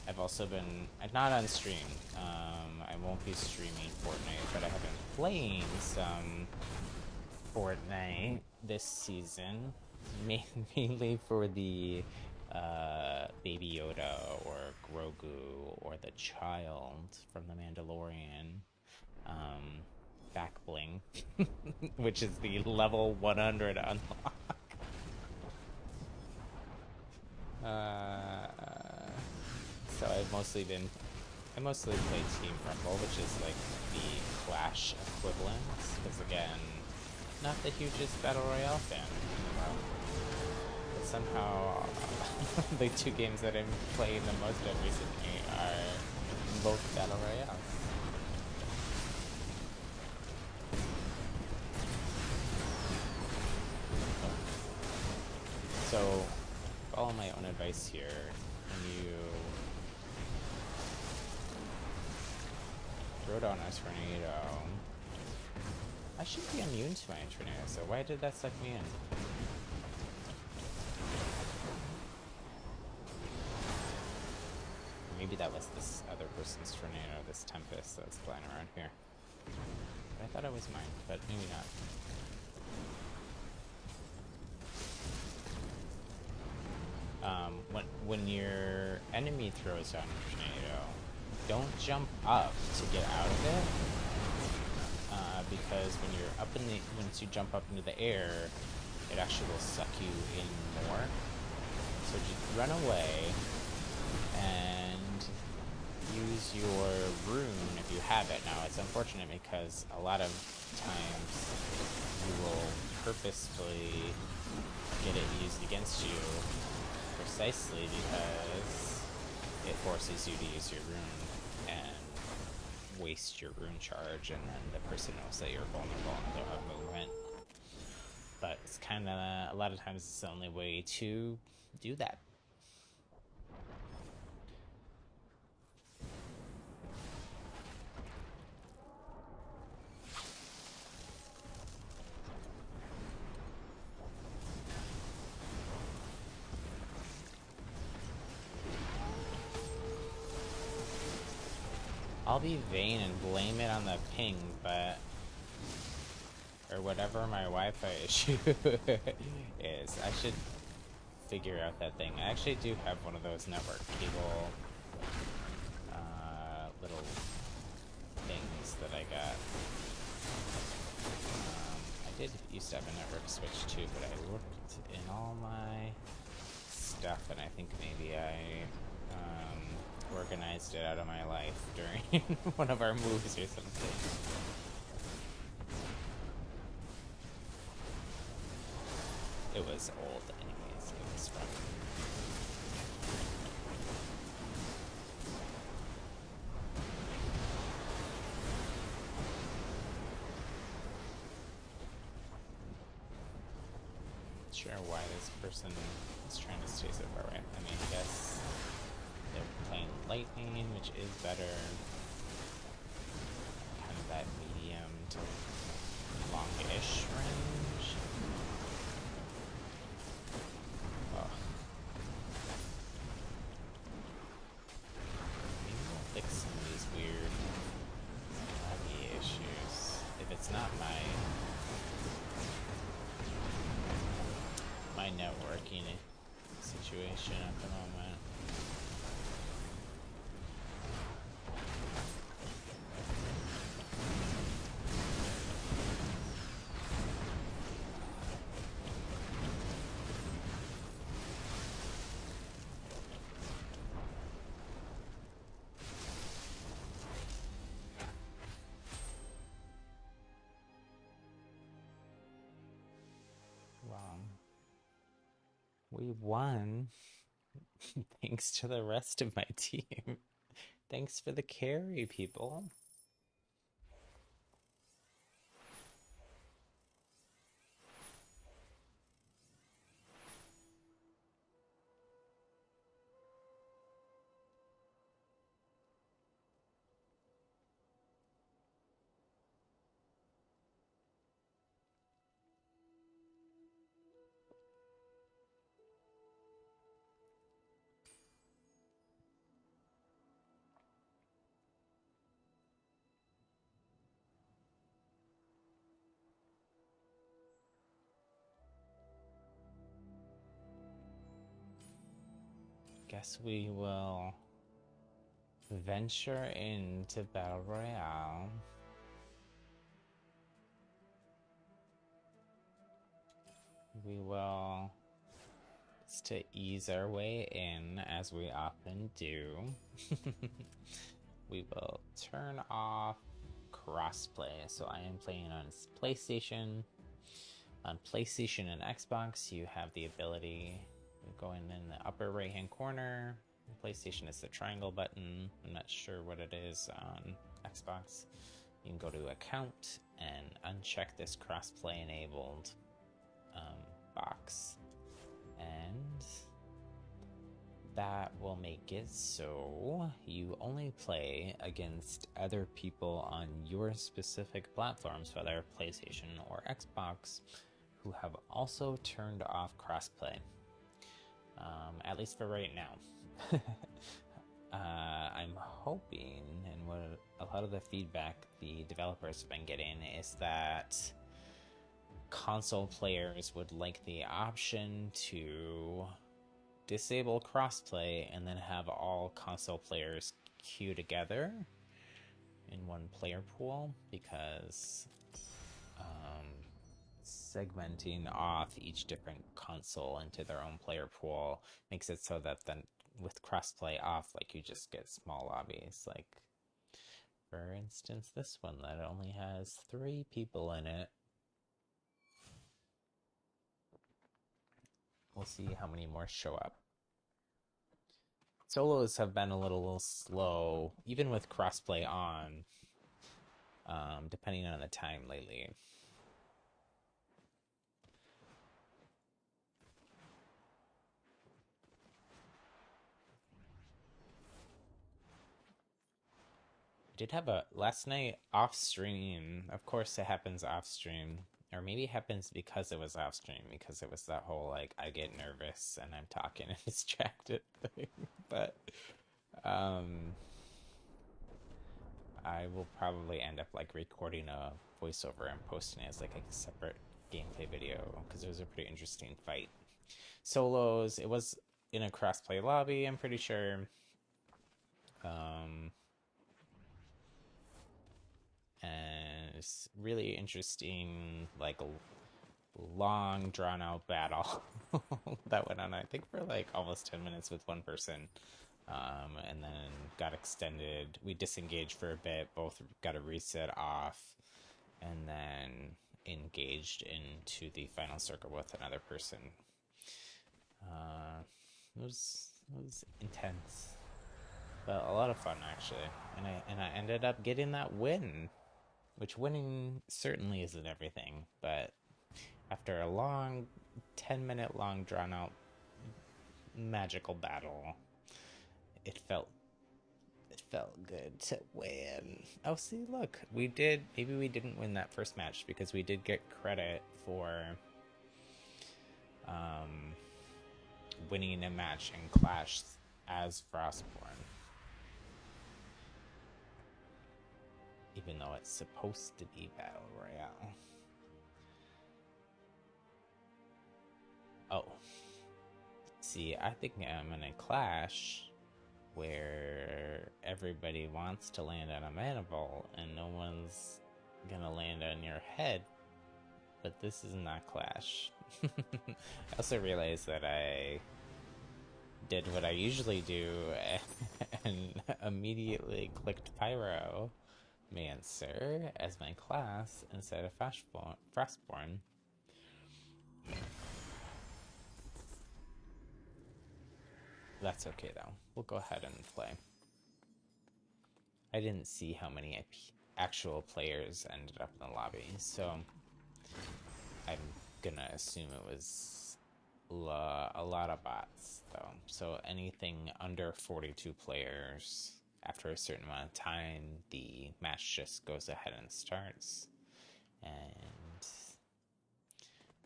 I've also been, not on stream, I won't be streaming Fortnite, but I have been playing some Fortnite this season, mainly for the Baby Yoda or Grogu or the child from The Mandalorian back bling, which is the level 100 unlock. So I mostly play Team Rumble, which is like the Clash equivalent, because again, not the hugest Battle Royale fan in the world. But somehow, the two games that I'm playing the most of recently are both Battle Royales. So, follow my own advice here. When you throw down a tornado, I should be immune to my tornado, so why did that suck me in? Maybe that was this other person's tornado, this tempest that's flying around here. But I thought it was mine, but maybe not. When your enemy throws down a tornado, don't jump up to get out of it, because when you're up in the, once you jump up into the air, it actually will suck you in more. So just run away and use your rune if you have it. Now it's unfortunate because a lot of times you will purposefully get it used against you precisely because it forces you to use your rune and waste your rune charge, and then the person knows that you're vulnerable and don't have movement. But it's kind of, a lot of times it's the only way to do that. I'll be vain and blame it on the ping, but... or whatever my Wi-Fi issue is. I should figure out that thing. I actually do have one of those network cable little things that I got. I did used to have a network switch too, but I looked in all my stuff and I think maybe I organized it out of my life during one of our moves or something. It was old anyways, it was from... Not sure why this person is trying to stay so far away. I mean, I guess they're playing lightning, which is better. Kind of that medium to long-ish range. Oh. Maybe we'll fix some of these weird laggy issues. If it's not my networking situation at the moment. We won, thanks to the rest of my team. Thanks for the carry, people. Guess we will venture into Battle Royale. We will, just to ease our way in, as we often do, we will turn off crossplay. So I am playing on PlayStation. On PlayStation and Xbox, you have the ability going in the upper right hand corner. PlayStation is the triangle button. I'm not sure what it is on Xbox. You can go to account and uncheck this crossplay enabled box, and that will make it so you only play against other people on your specific platforms, whether PlayStation or Xbox, who have also turned off crossplay. At least for right now. I'm hoping, and what a lot of the feedback the developers have been getting is that console players would like the option to disable crossplay and then have all console players queue together in one player pool, because segmenting off each different console into their own player pool makes it so that then with crossplay off, like, you just get small lobbies. Like, for instance, this one that only has 3 people in it. We'll see how many more show up. Solos have been a little slow, even with crossplay on, depending on the time lately. Did have a last night off stream. Of course, it happens off stream, or maybe it happens because it was off stream, because it was that whole like I get nervous and I'm talking and distracted thing. But I will probably end up like recording a voiceover and posting it as like a separate gameplay video, because it was a pretty interesting fight. Solos, it was in a crossplay lobby, I'm pretty sure. And it's really interesting, like a long drawn out battle that went on, I think, for like almost 10 minutes with one person. And then got extended. We disengaged for a bit, both got a reset off, and then engaged into the final circle with another person. It was intense, but a lot of fun, actually. And I ended up getting that win, which winning certainly isn't everything, but after a long 10-minute long drawn out magical battle, it felt good to win. Oh, see, look, maybe we didn't win that first match because we did get credit for winning a match in Clash as Frostborn, even though it's supposed to be Battle Royale. Oh, see, I think I'm in a Clash where everybody wants to land on a maniple and no one's gonna land on your head, but this is not Clash. I also realized that I did what I usually do and immediately clicked Pyro Mancer as my class instead of Frostborn. That's okay, though. We'll go ahead and play. I didn't see how many actual players ended up in the lobby, so I'm gonna assume it was a lot of bots, though. So anything under 42 players, after a certain amount of time, the match just goes ahead and starts and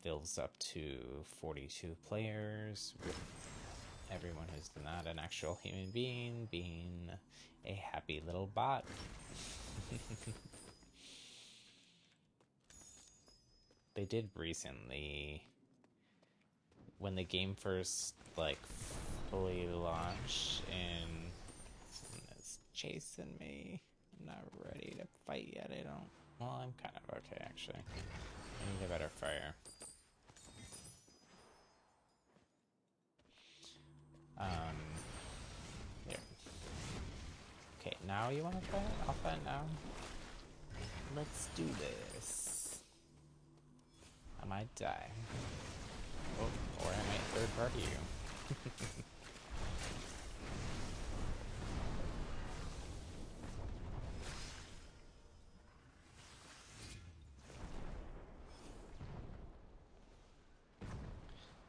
builds up to 42 players, with everyone who's not an actual human being being a happy little bot. They did recently, when the game first like fully launched, and someone is chasing me. I'm not ready to fight yet. Well, I'm kind of okay, actually. I need a better fire. Here. Okay, now you want to fight? I'll fight now. Let's do this. I might die. Oh, or I might third party you.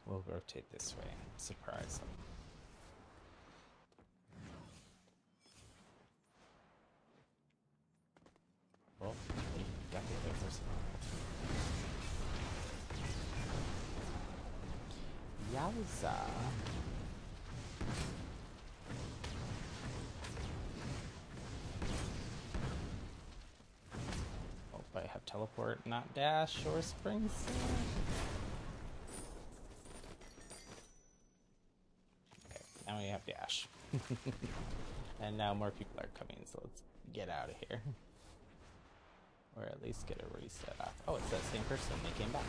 We'll rotate this way. Surprise them. Oh, you got the other person. Yowza. Hope I have teleport, not dash or spring set. Okay, now we have dash. And now more people are coming, so let's get out of here. Or at least get a reset off. Oh, it's that same person. They came back.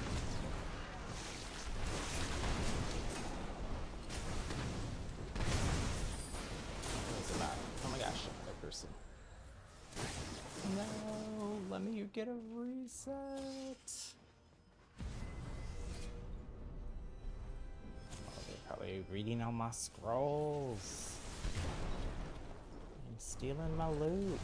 What was it about? Oh my gosh, another person. No, let me get a reset. Oh, they're probably reading all my scrolls. I'm stealing my loot.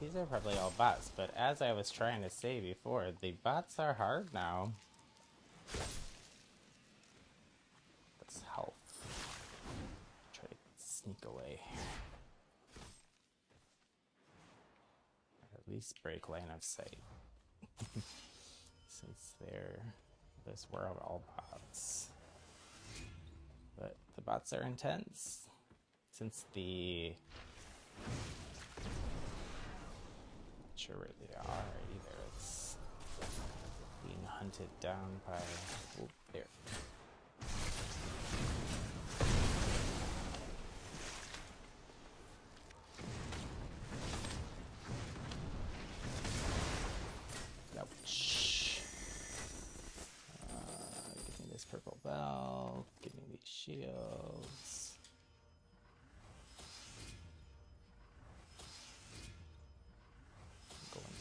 These are probably all bots, but as I was trying to say before, the bots are hard now. That's health. Try to sneak away. Or at least break line of sight. Since those were all bots. But the bots are intense. Since the... sure where they are either. It's being hunted down by... Oh, there. Ouch. Give me this purple belt. Give me these shields.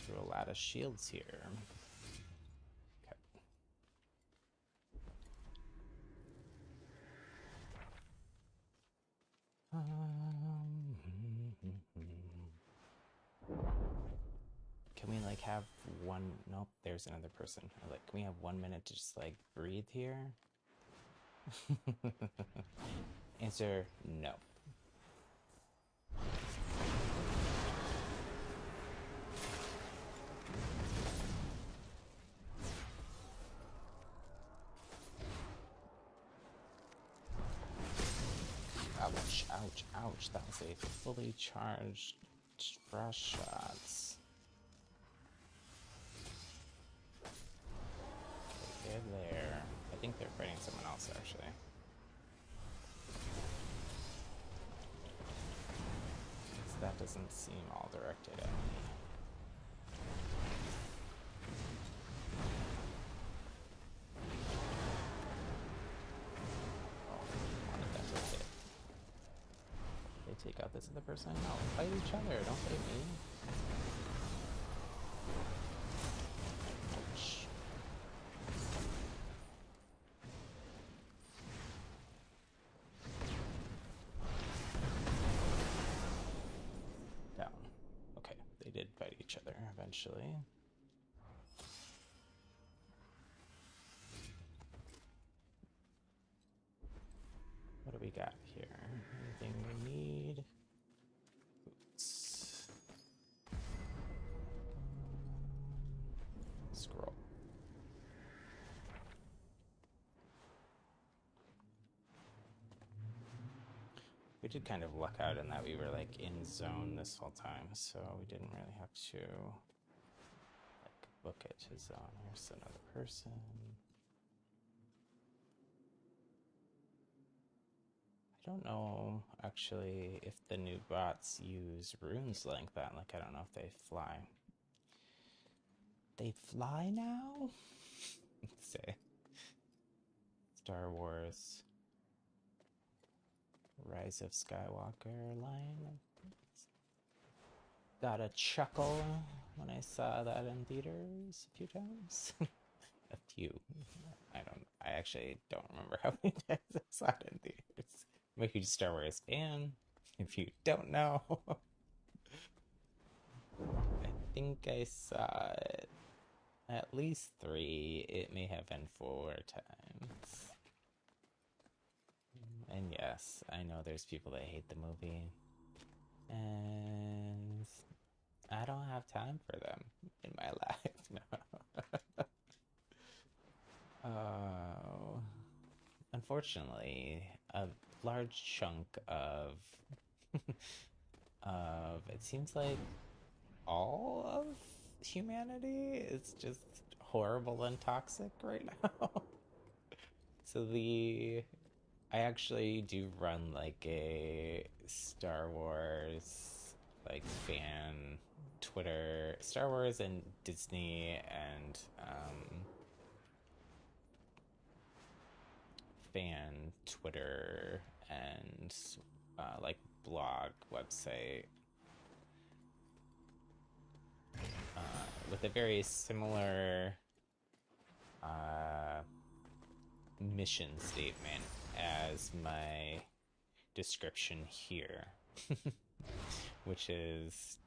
A lot of shields here. Okay. Can we like have one? Nope, there's another person. Like, can we have 1 minute to just like breathe here? Answer no. Ouch, ouch, ouch. That was a fully charged frost shots. Okay, they're there. I think they're fighting someone else, actually. That doesn't seem all directed at me. Take out this other person? No, fight each other, don't fight me. Ouch. Down. Okay, they did fight each other eventually. What do we got here? Anything we need? Boots. Scroll. We did kind of luck out in that we were like in zone this whole time, so we didn't really have to like book it to zone. Here's another person. I don't know actually if the new bots use runes like that. Like, I don't know if they fly. They fly now? Say Star Wars Rise of Skywalker line. Got a chuckle when I saw that in theaters a few times. A few. I actually don't remember how many times I saw it in theaters. I'm a huge Star Wars fan, if you don't know. I think I saw it at least 3. It may have been 4 times. And yes, I know there's people that hate the movie. And I don't have time for them in my life. No. Oh. Unfortunately, a large chunk of it seems like all of humanity is just horrible and toxic right now. So I actually do run like a Star Wars like fan Twitter, Star Wars and Disney and fan Twitter and like blog website with a very similar mission statement as my description here, which is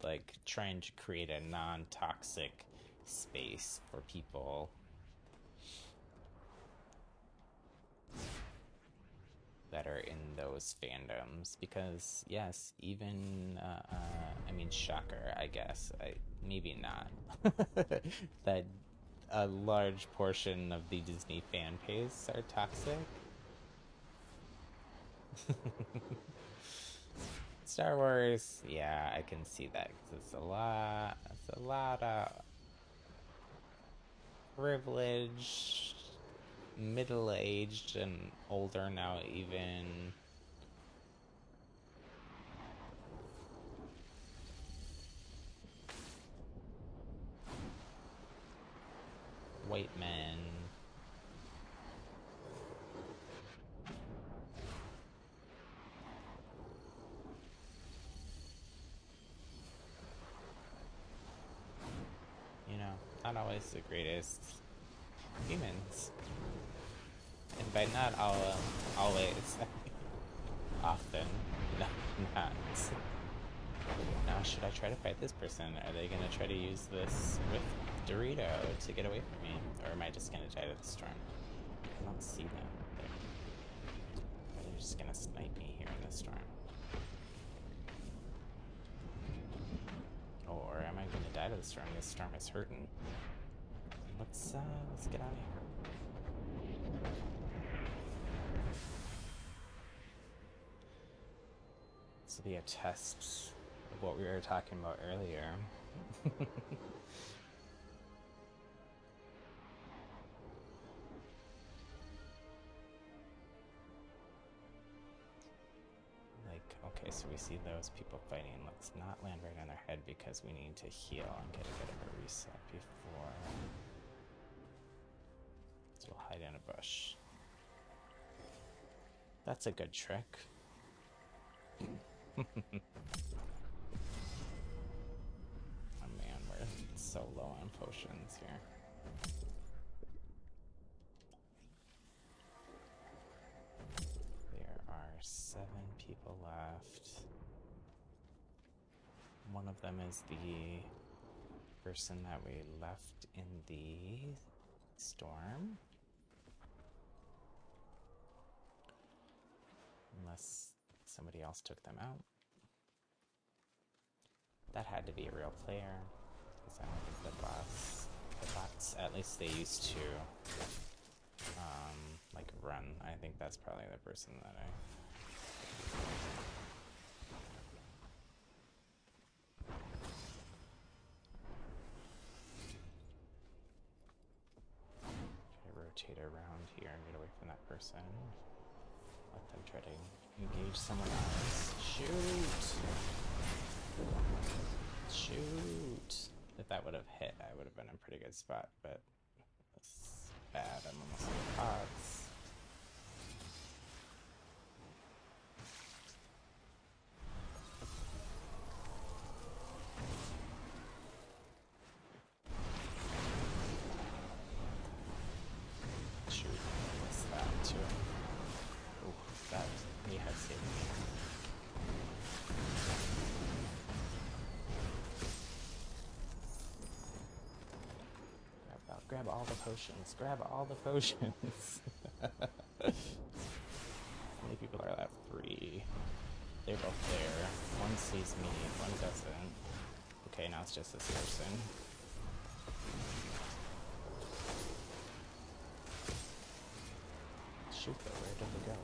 like trying to create a non-toxic space for people that are in those fandoms, because yes, even I mean, shocker, I guess, maybe not, that a large portion of the Disney fan base are toxic. Star Wars, yeah, I can see that, because it's a lot of privileged, middle-aged and older now even white men not always the greatest humans. And by not always, often, not. Now, should I try to fight this person? Are they gonna try to use this with Dorito to get away from me? Or am I just gonna die to the storm? I don't see them. They're just gonna snipe me here in the storm. Or am I gonna die to the storm? This storm is hurting. Let's get out of here. This will be a test of what we were talking about earlier. Okay, so we see those people fighting. Let's not land right on their head because we need to heal and get a bit of a reset before. So we'll hide in a bush. That's a good trick. Oh man, we're so low on potions here. There are 7 people left. One of them is the person that we left in the storm. Unless somebody else took them out. That had to be a real player, because I don't think the bots, at least they used to, like run. I think that's probably the person that rotate around here and get away from that person. Let them try to engage someone else. Shoot! Shoot! that would have hit, I would have been in a pretty good spot, but it's bad. I'm almost at pods. Shoot, what's that too? Oh, that may have saved me. Grab all the potions. Grab all the potions. How many people are left? 3. They're both there. One sees me, one doesn't. Okay, now it's just this person. Shoot though, where did they go?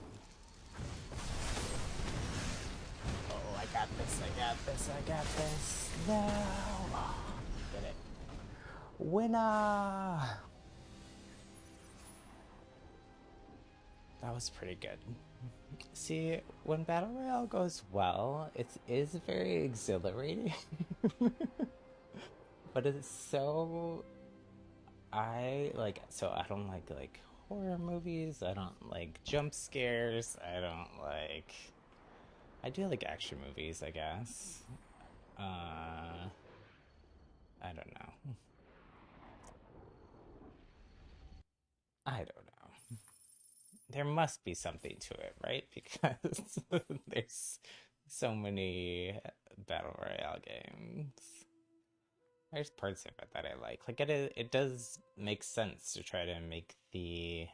Oh, I got this, I got this, I got this. No! Oh, did it. Winner! That was pretty good. See, when Battle Royale goes well, it is very exhilarating. But it's so... I don't like horror movies, I don't like jump scares, I do like action movies, I guess. I don't know. I don't know. There must be something to it, right? Because there's so many Battle Royale games. There's parts of it that I like. Like it does make sense to try to make the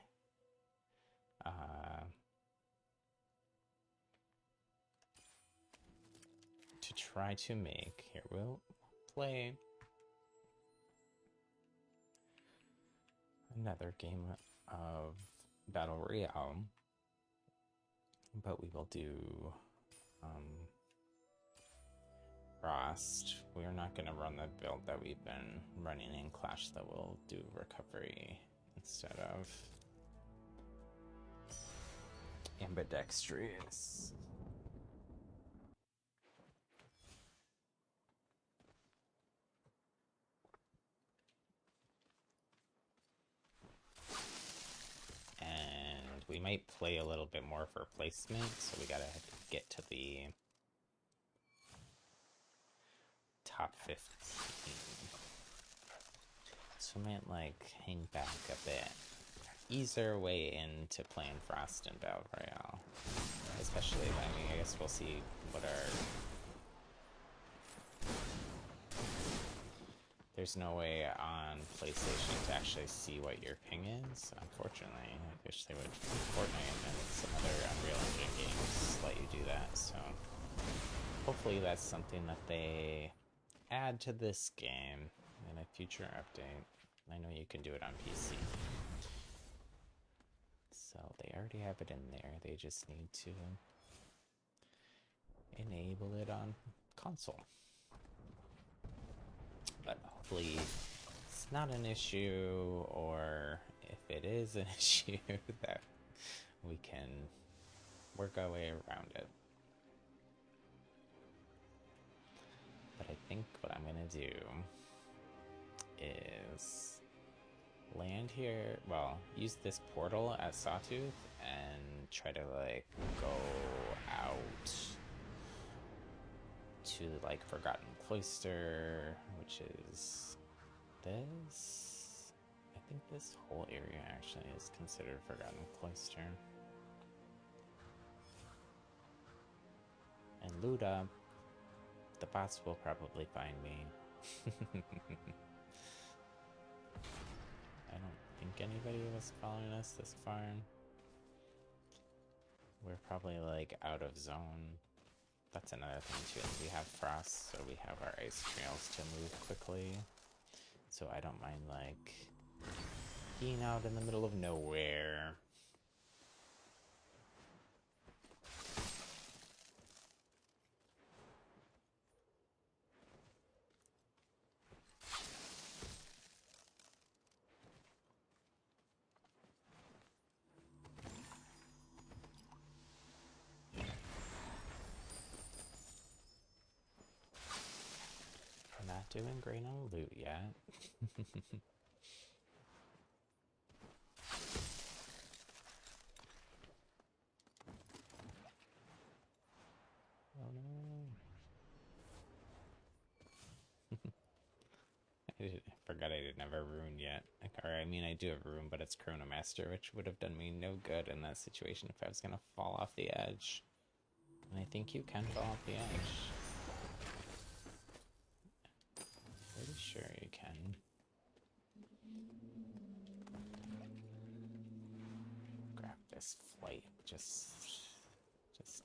here we'll play another game of Battle Royale, but we will do Frost. We're not going to run the build that we've been running in Clash, that we'll do recovery instead of ambidextrous. And we might play a little bit more for placement, so we gotta get to the top 15. So I might like hang back a bit. Ease our way into playing Frost and Battle Royale. Especially, I guess we'll see what our... There's no way on PlayStation to actually see what your ping is, unfortunately. I wish they would. Fortnite and some other Unreal Engine games let you do that, so... Hopefully that's something that they add to this game in a future update. I know you can do it on PC. So they already have it in there, they just need to enable it on console. But hopefully it's not an issue, or if it is an issue, that we can work our way around it. But I think what I'm gonna do is land here, well, use this portal at Sawtooth and try to like go out to like Forgotten Cloister, which is this. I think this whole area actually is considered Forgotten Cloister. And loot up. The bots will probably find me. I don't think anybody was following us this far. We're probably like out of zone. That's another thing too. We have frost, so we have our ice trails to move quickly. So I don't mind like being out in the middle of nowhere. Not doing great on loot yet. Oh no. I forgot I didn't have a rune yet. Or I mean I do have a rune, but it's Chronomaster, which would have done me no good in that situation if I was gonna fall off the edge. And I think you can fall off the edge. Pretty sure you can. Grab this flight just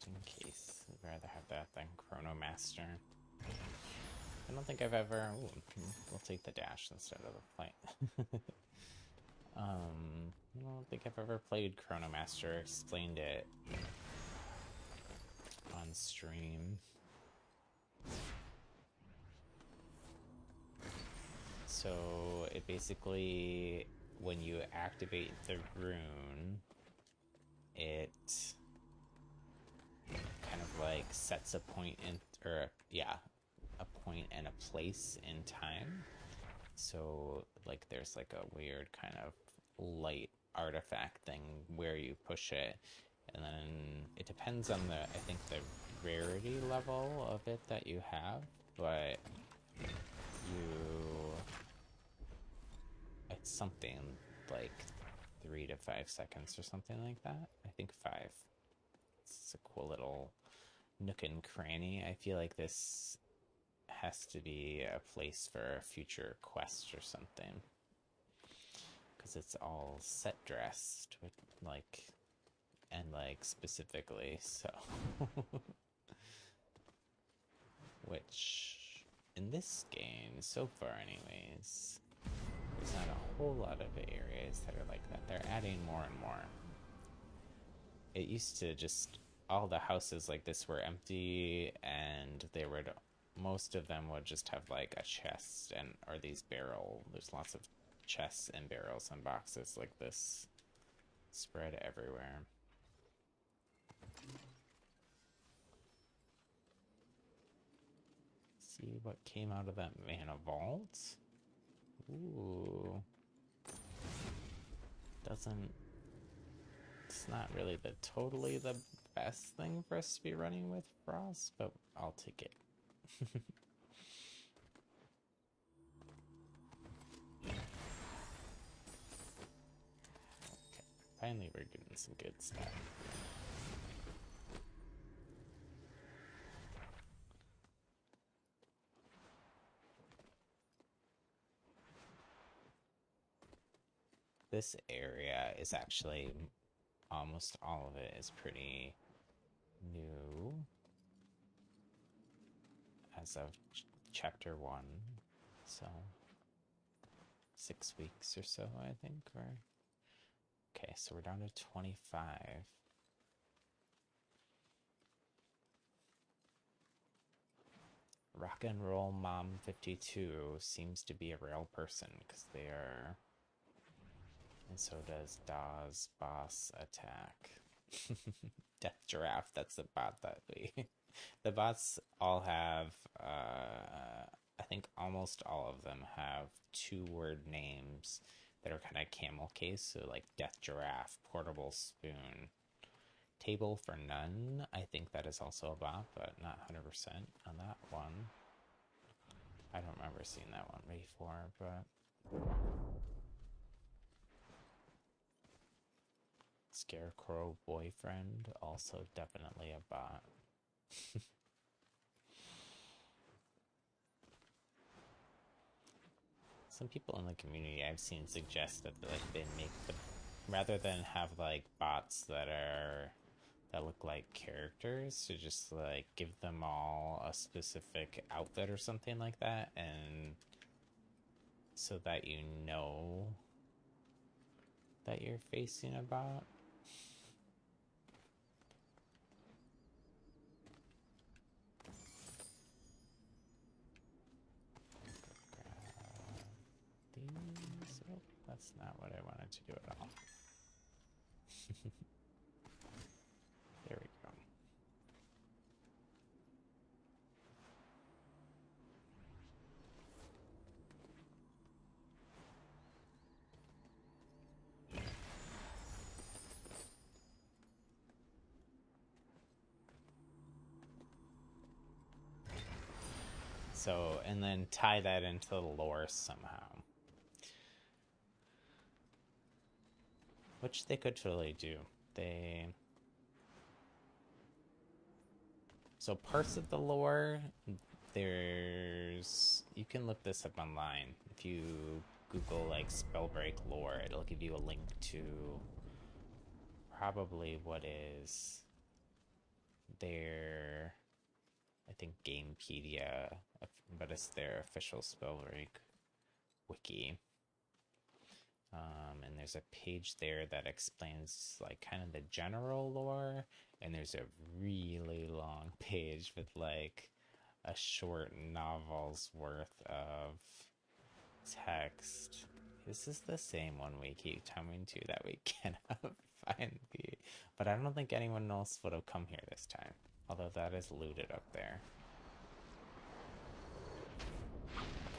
in case. I'd rather have that than Chronomaster. I don't think I've ever... Ooh, we'll take the dash instead of the flight. I don't think I've ever played Chronomaster, explained it on stream. So it basically, when you activate the rune, it kind of like sets a point in, or yeah, a point and a place in time. So like there's like a weird kind of light artifact thing where you push it, and then it depends on the, I think, the rarity level of it that you have, but it's something like 3 to 5 seconds or something like that. I think 5. It's a cool little nook and cranny. I feel like this has to be a place for a future quest or something, because it's all set dressed with like, and like specifically, so which in this game so far anyways, there's not a whole lot of areas that are like that. They're adding more and more. It used to just, all the houses like this were empty, and they would, most of them would just have like a chest and, or these barrel, there's lots of chests and barrels and boxes like this spread everywhere. See what came out of that mana vault. Ooh. It's not really totally the best thing for us to be running with Frost, but I'll take it. Okay, finally we're getting some good stuff. This area is actually, almost all of it is pretty new as of chapter 1, so 6 weeks or so, I think. Or okay, so we're down to 25. Rock and Roll Mom 52 seems to be a real person, because they are. And so does Dawes Boss Attack. Death Giraffe, that's the bot that we... The bots all have, I think almost all of them have 2-word names that are kind of camel case, so like Death Giraffe, Portable Spoon. Table for None, I think that is also a bot, but not 100% on that one. I don't remember seeing that one before, but... Scarecrow Boyfriend, also definitely a bot. Some people in the community I've seen suggest that like they make the, rather than have like bots that look like characters, to just like give them all a specific outfit or something like that, and so that you know that you're facing a bot. These, oh, that's not what I wanted to do at all. There we go. So, and then tie that into the lore somehow. Which they could totally do. So parts of the lore, you can look this up online. If you Google like Spellbreak lore, it'll give you a link to probably what is their, I think, Gamepedia, but it's their official Spellbreak wiki. And there's a page there that explains like kind of the general lore, and there's a really long page with like a short novel's worth of text. This is the same one we keep coming to that we cannot find but I don't think anyone else would have come here this time, although that is looted up there.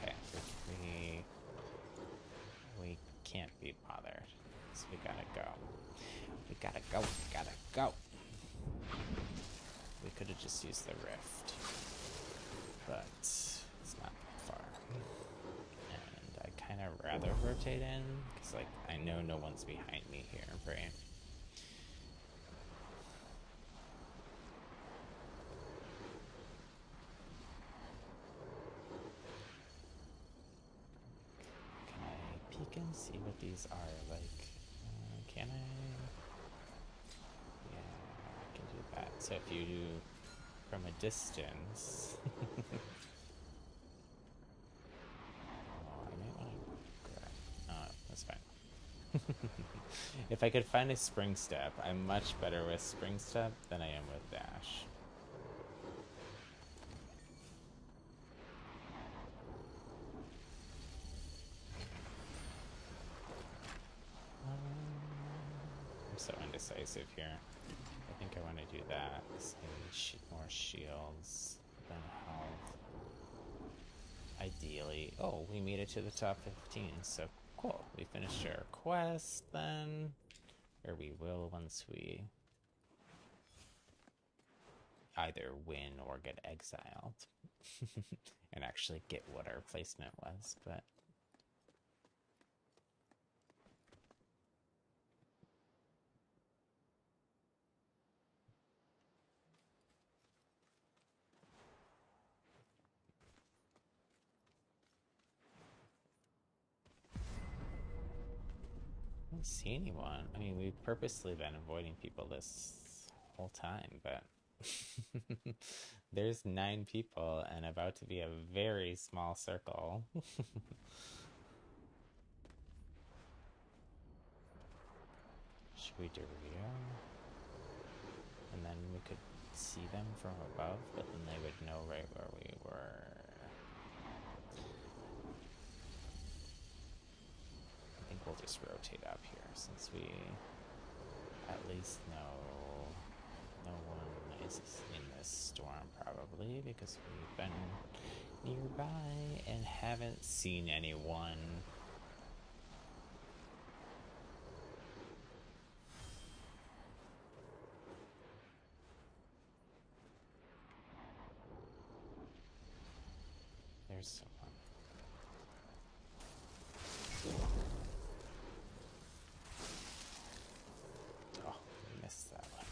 Okay, we can't be bothered, so we gotta go. We gotta go. We could have just used the rift, but it's not that far. And I kind of rather rotate in, because like I know no one's behind me here, right? Can I peek and see what these are? Like, can I? Yeah, I can do that. So if you do from a distance, that's fine. If I could find a spring step, I'm much better with spring step than I am with dash. I'm so indecisive here. I think I want to do that. Say more shields than health. Ideally. Oh, we made it to the top 15, so cool. We finished our quest then. Or we will once we either win or get exiled. And actually get what our placement was, but I don't see anyone. I mean, we've purposely been avoiding people this whole time, but there's 9 people and about to be a very small circle. Should we do Rio? And then we could see them from above, but then they would know right where we were. I think we'll just rotate up here since we at least know no one is in this storm probably, because we've been nearby and haven't seen anyone. There's someone. Oh, I missed that one.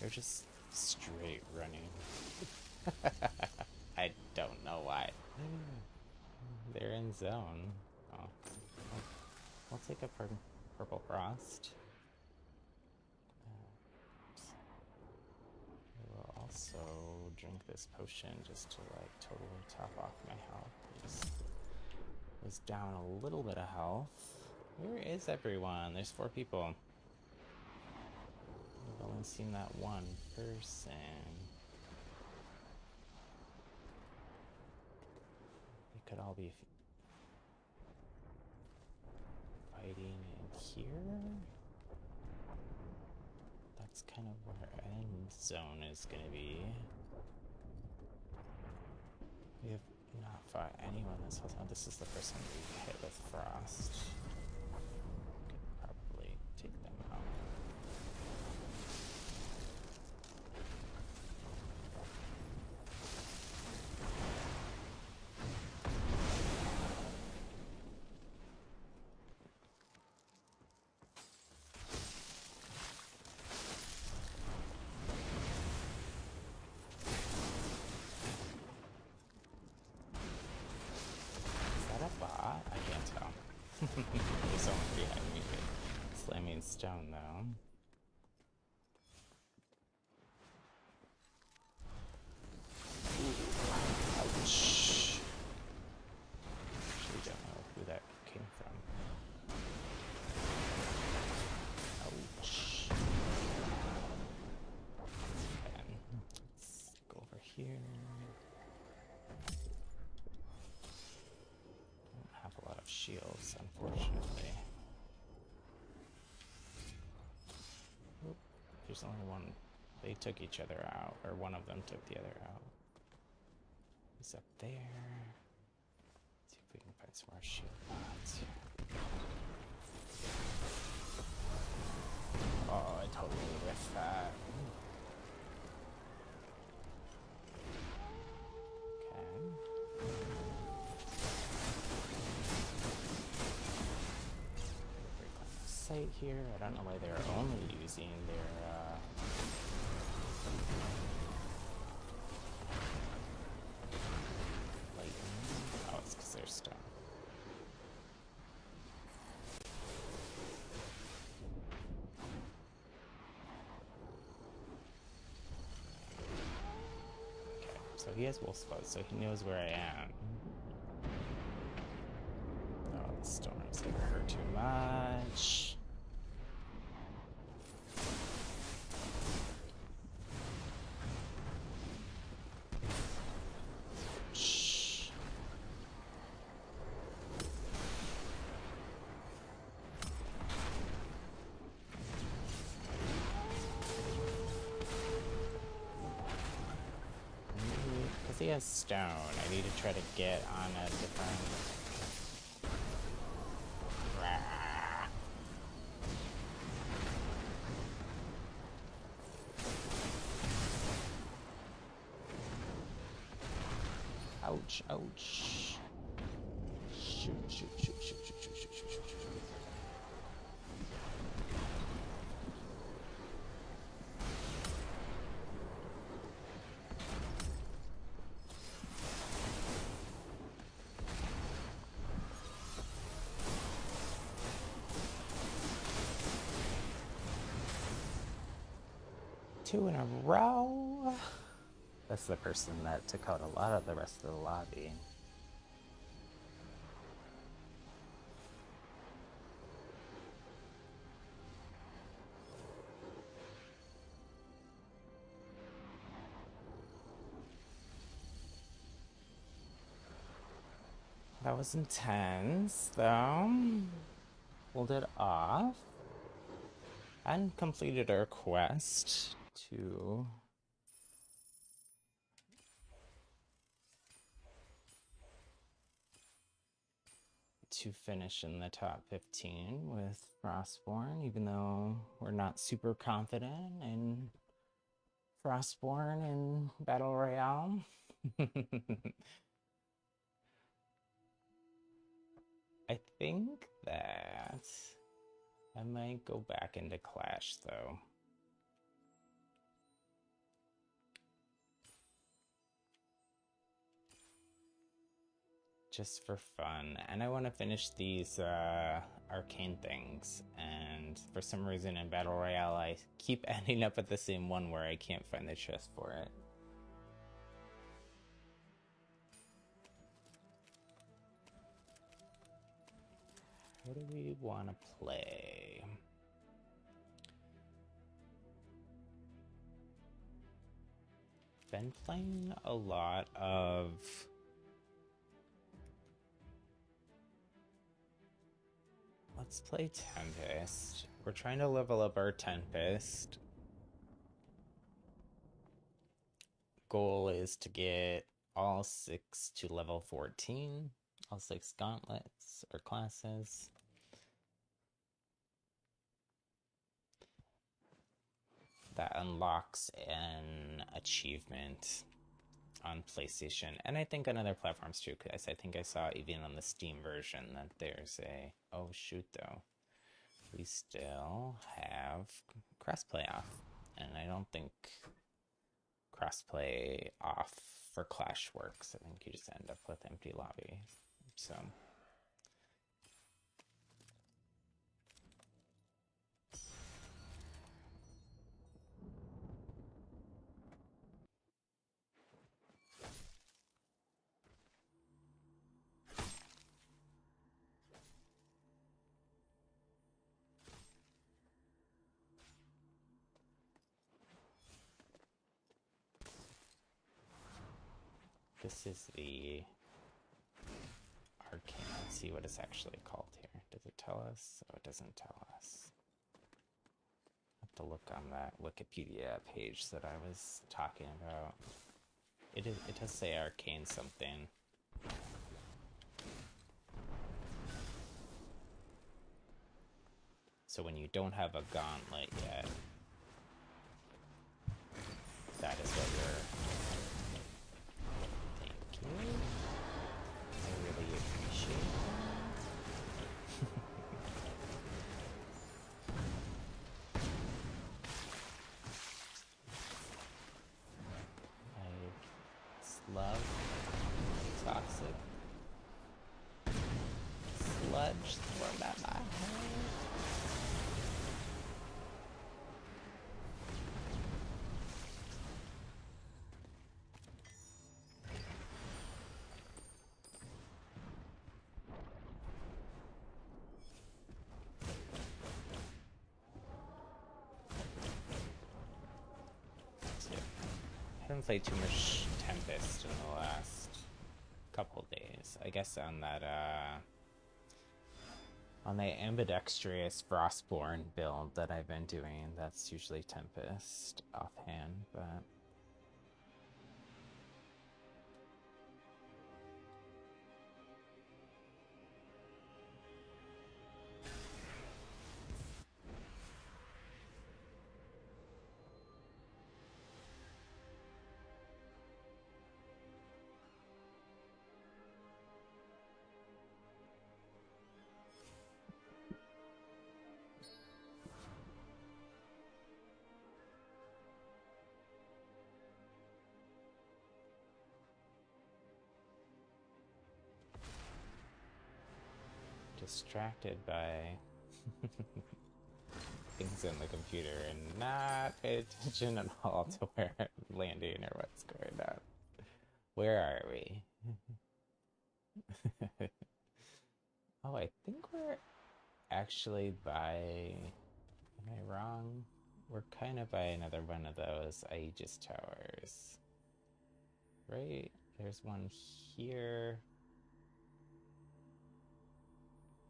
They're just straight running. I don't know why. They're in zone. Oh. We'll take a purple frost. I will also drink this potion just to like totally top off my health. I just was down a little bit of health. Where is everyone? There's 4 people. I've only seen that one person. They could all be fighting in here. That's kind of where end zone is going to be. We have not fought anyone this whole time. This is the first time we hit with frost. Could probably take them out. There's someone behind me slamming stone, though. Ouch. Actually don't know who that came from. Ouch. And let's go over here. Don't have a lot of shields, unfortunately. Oop, there's only one. They took each other out, or one of them took the other out. He's up there. Let's see if we can find some more shield pods. Oh, I totally whiffed that. Okay. Break on the site here. I don't know why they're only using their lightning. Oh, it's because they're stone. So he has wolf spot, so he knows where I am. Oh, the storm is gonna hurt too much. Shh. Because he has stone, I need to try to get on a different... Ouch, ouch. Shoot, shoot, shoot, shoot, shoot, shoot, shoot, shoot, shoot, shoot. Two in a row. That's the person that took out a lot of the rest of the lobby. That was intense, though. Pulled it off. And completed our quest to finish in the top 15 with Frostborn, even though we're not super confident in Frostborn in Battle Royale. I think that I might go back into Clash, though. Just for fun. And I want to finish these arcane things. And for some reason in Battle Royale, I keep ending up at the same one where I can't find the chest for it. What do we want to play? Been playing a lot of let's play Tempest. We're trying to level up our Tempest. Goal is to get all 6 to level 14. All 6 gauntlets or classes. That unlocks an achievement on PlayStation, and I think on other platforms too, because I think I saw even on the Steam version that there's a... Oh shoot though, we still have crossplay off, and I don't think crossplay off for Clash works. I think you just end up with empty lobby, so... This is the arcane. Let's see what it's actually called here. Does it tell us? Oh, it doesn't tell us. I have to look on that Wikipedia page that I was talking about. It does say arcane something. So when you don't have a gauntlet yet, that is what you're... Thank you. I really appreciate that. I love toxic sludge thrown at my head. I haven't played too much Tempest in the last couple days. I guess on that ambidextrous Frostborn build that I've been doing, that's usually Tempest offhand, but distracted by things in the computer and not pay attention at all to where I'm landing or what's going on. Where are we? Oh, I think we're actually by... Am I wrong? We're kind of by another one of those Aegis towers. Right? There's one here.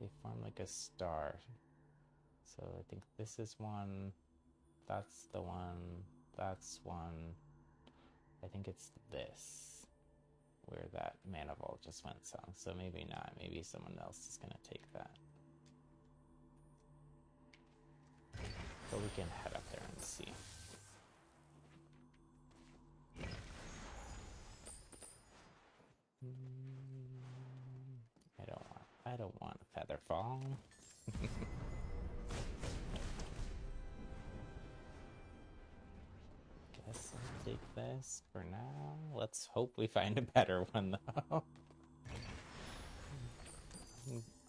They form like a star. So I think this is one. That's the one. That's one. I think it's this, where that manifold just went sunk. So maybe not. Maybe someone else is going to take that. But we can head up there and see. I don't want a feather fall. Guess I'll take this for now. Let's hope we find a better one though.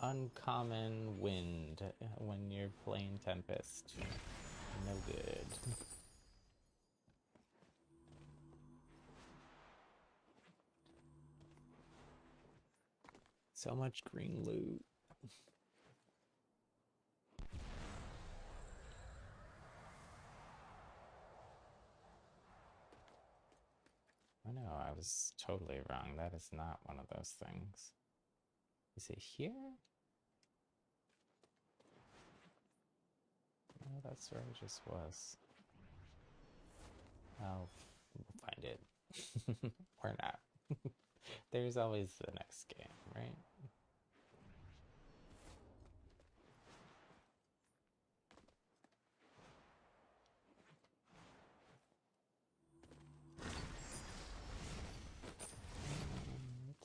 Uncommon wind when you're playing Tempest. No good. So much green loot. Oh no, I was totally wrong. That is not one of those things. Is it here? No, that's where I just was. I'll find it. Or not. There's always the next game, right?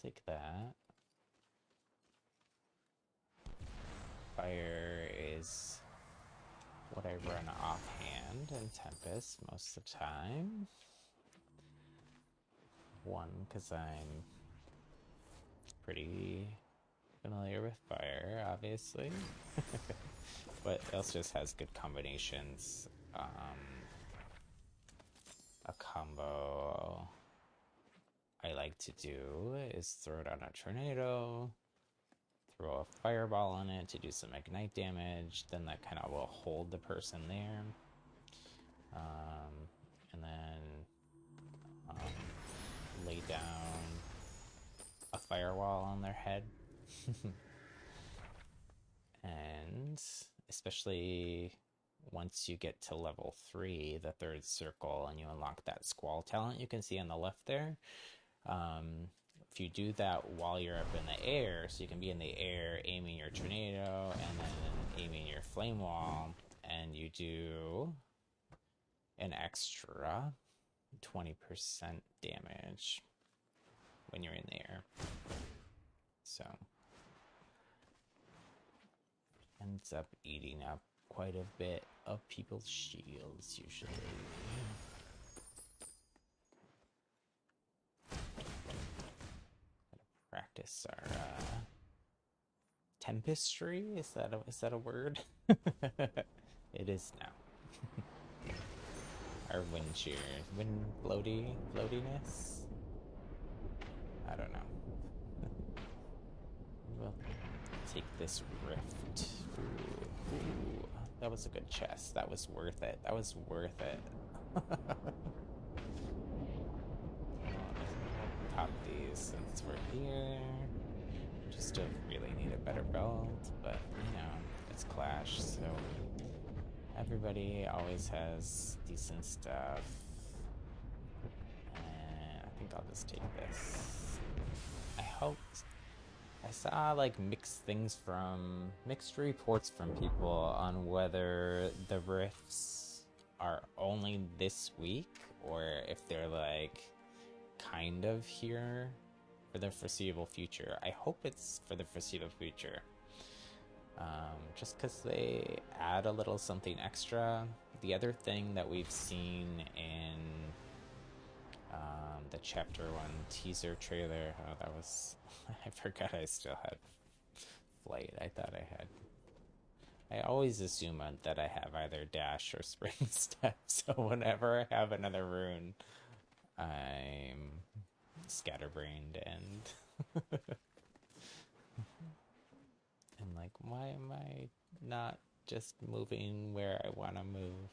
Take that. Fire is what I run offhand in Tempest most of the time. One, because I'm pretty familiar with fire, obviously. But it also just has good combinations. A combo I like to do is throw down a tornado, throw a fireball on it to do some ignite damage, then that kind of will hold the person there. And then lay down a firewall on their head. And especially once you get to level 3, the third circle, and you unlock that squall talent you can see on the left there. If you do that while you're up in the air, so you can be in the air aiming your tornado and then aiming your flame wall, and you do an extra 20% damage when you're in the air. So ends up eating up quite a bit of people's shields usually. Practice our tempestry. Is that a word? It is now. Our wind shear, wind floatiness. I don't know. We'll take this rift. Ooh, that was a good chest. That was worth it. That was worth it. Pop these since we're here. Just to really need a better belt, but you know, it's Clash, so everybody always has decent stuff. And I think I'll just take this. I saw like mixed reports from people on whether the rifts are only this week or if they're like kind of here for the foreseeable future. I hope it's for the foreseeable future. Just because they add a little something extra. The other thing that we've seen in the chapter 1 teaser trailer, oh, that was, I forgot I still had flight. I thought I had. I always assume that I have either dash or spring step, so whenever I have another rune, I'm scatterbrained and and like, why am I not just moving where I want to move?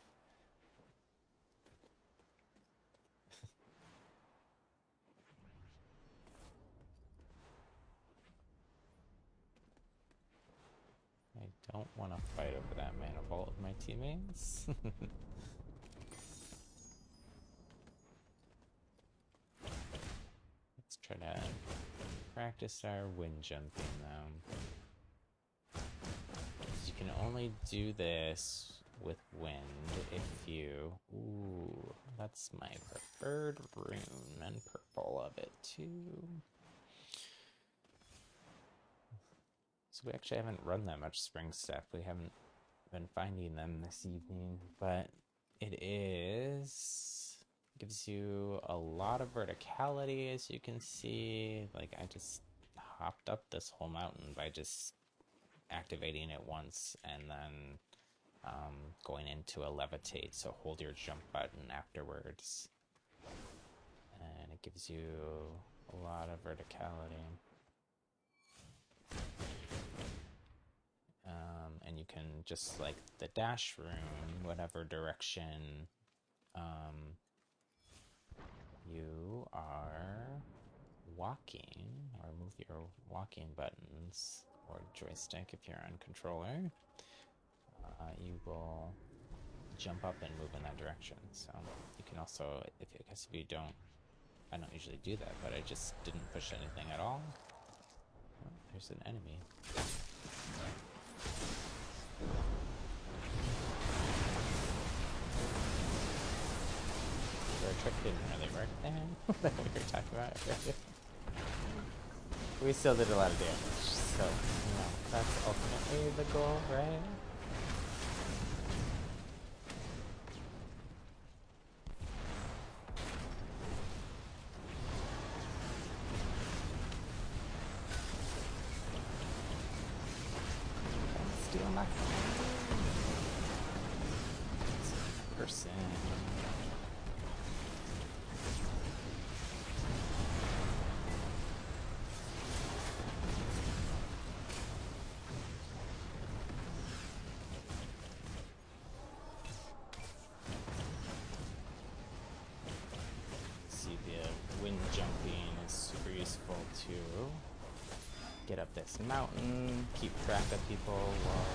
I don't want to fight over that mana vault with my teammates. Let's try to practice our wind jumping though. You can only do this with wind if you... Ooh, that's my preferred rune, and purple of it too. So we actually haven't run that much spring step. We haven't been finding them this evening, but it gives you a lot of verticality, as you can see. Like, I just hopped up this whole mountain by just activating it once and then going into a levitate, so hold your jump button afterwards. And it gives you a lot of verticality. And you can just, like the dash rune, whatever direction you are walking, or move your walking buttons or joystick if you're on controller, you will jump up and move in that direction. So you can also, I guess if you don't, I don't usually do that, but I just didn't push anything at all. Oh, there's an enemy. Our trick didn't really work there. That we were talking about earlier. We still did a lot of damage, so you know, that's ultimately the goal, right? Steal my person. See, the wind jumping is super useful too. get up this mountain, keep track of people while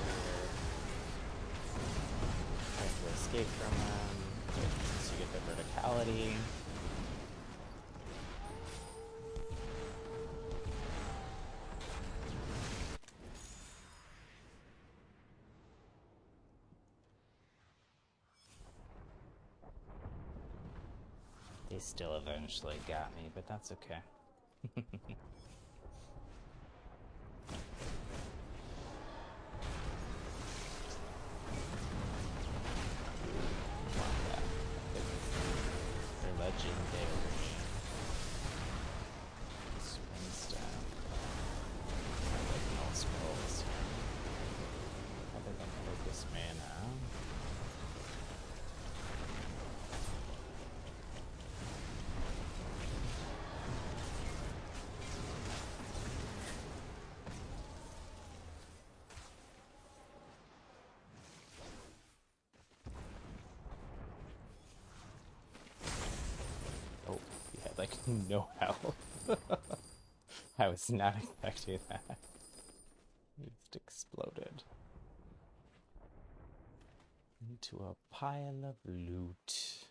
you're trying to escape from them, so you get the verticality. They still eventually got me, but that's okay. They're legendary. Swing style. I like no scrolls. Other than focus mana. Like, no health. I was not expecting that. It just exploded. Into a pile of loot.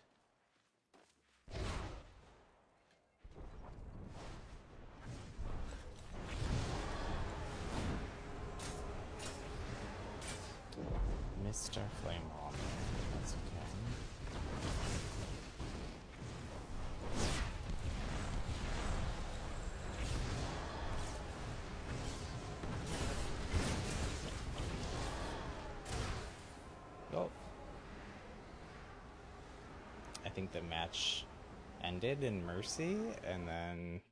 Mr. Flamewall. That's okay. I think the match ended in Mercy, and then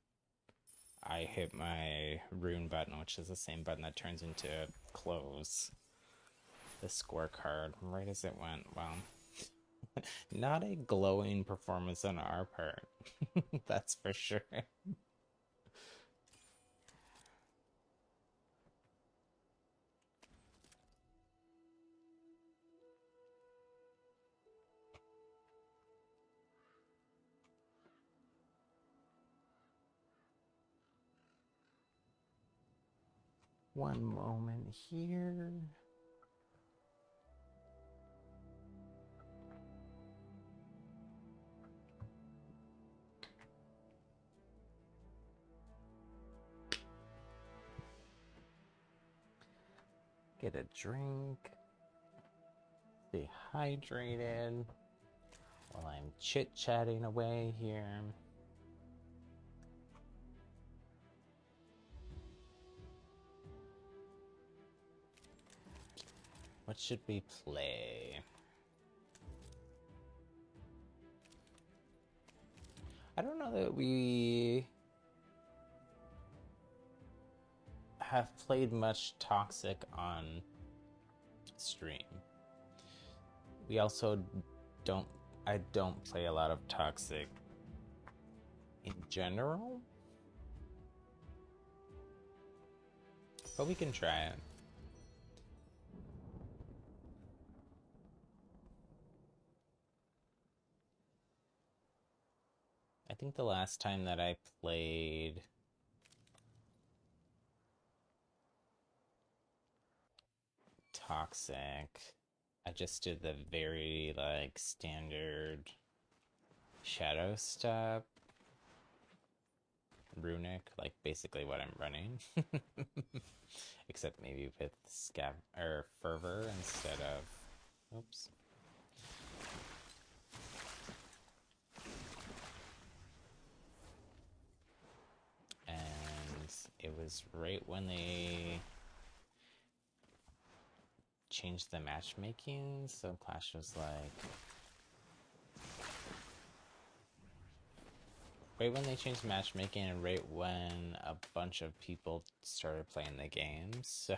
I hit my rune button, which is the same button that turns into close the scorecard right as it went. Well, not a glowing performance on our part. That's for sure. One moment here. Get a drink. Stay hydrated while I'm chit-chatting away here. What should we play? I don't know that we have played much Toxic on stream. We also I don't play a lot of Toxic in general, but we can try it. I think the last time that I played Toxic, I just did the very like standard shadow step runic, like basically what I'm running. Except maybe with fervor instead of oops. And it was right when they changed the matchmaking, so Clash was like right when they changed matchmaking and right when a bunch of people started playing the game. So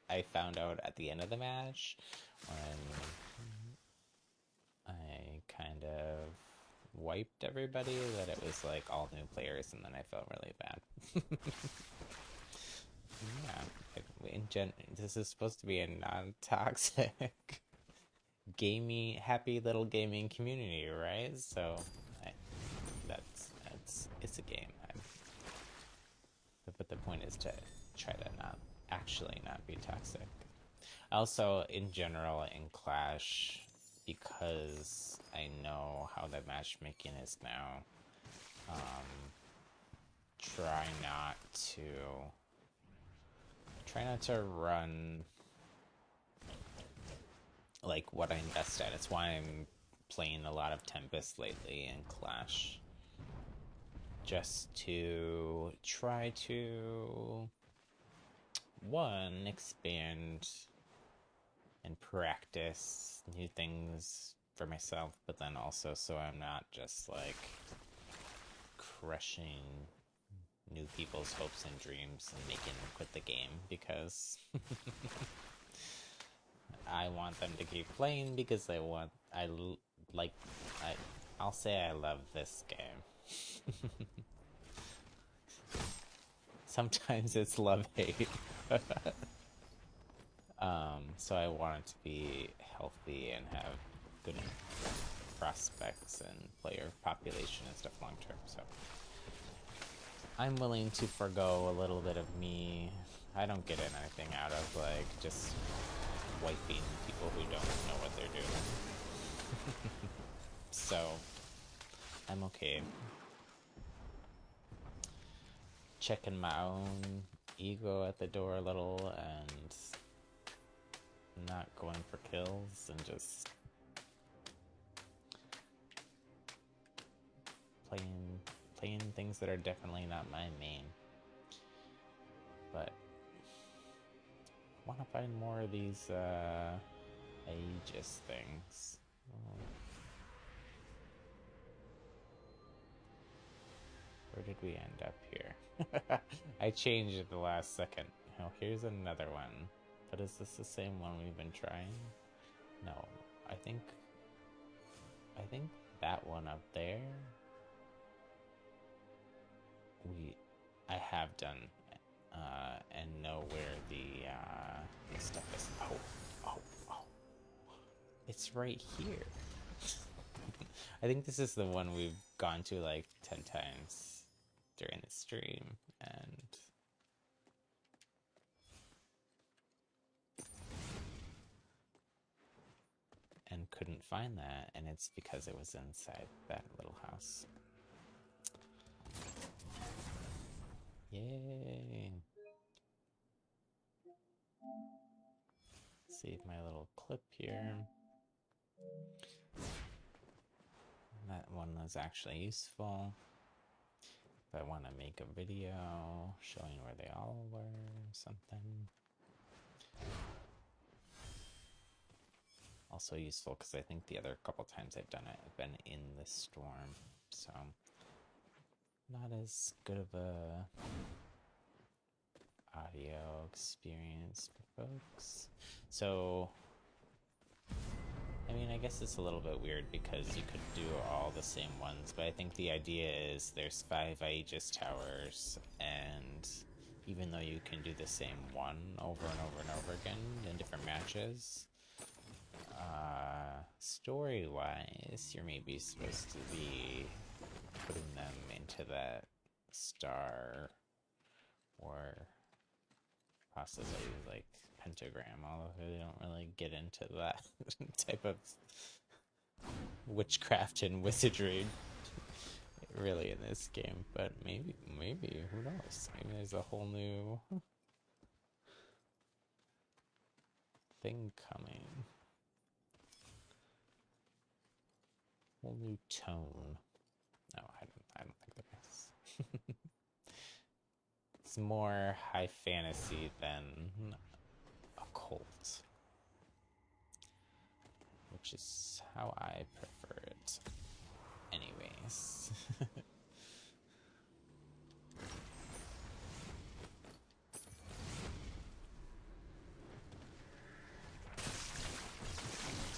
I found out at the end of the match when I kind of wiped everybody that it was like all new players, and then I felt really bad. Yeah, this is supposed to be a non-toxic gaming, happy little gaming community, right? So it's a game. The But the point is to try to not be toxic. Also, in general, in Clash, because I know how the matchmaking is now, try not to run like what I'm best at. It's why I'm playing a lot of Tempest lately in Clash. Just to try to, one, expand and practice new things for myself, but then also so I'm not just like crushing new people's hopes and dreams and making them quit the game, because I want them to keep playing because I'll say I love this game. Sometimes it's love-hate. So I want it to be healthy and have good prospects and player population and stuff long term. So I'm willing to forgo a little bit of me. I don't get anything out of like just wiping people who don't know what they're doing. So I'm okay. Checking my own ego at the door a little and not going for kills and just playing things that are definitely not my main. But I want to find more of these Aegis things. Where did we end up here? I changed at the last second. Oh, here's another one. But is this the same one we've been trying? No, I think that one up there I have done and know where the stuff is. Oh. It's right here. I think this is the one we've gone to like 10 times during the stream and couldn't find that, and it's because it was inside that little house. Yay! Save my little clip here. That one was actually useful. If I want to make a video showing where they all were or something. Also useful because I think the other couple times I've done it, I've been in the storm, so not as good of a audio experience for folks. So, I mean, I guess it's a little bit weird because you could do all the same ones, but I think the idea is there's 5 Aegis towers, and even though you can do the same one over and over and over again in different matches, story-wise, you're maybe supposed to be putting them into that star or possibly like pentagram, although they don't really get into that type of witchcraft and wizardry really in this game, but maybe, who knows? Maybe there's a whole new thing coming. Whole new tone. No, I don't think there is. It's more high fantasy than occult, which is how I prefer it. Anyways.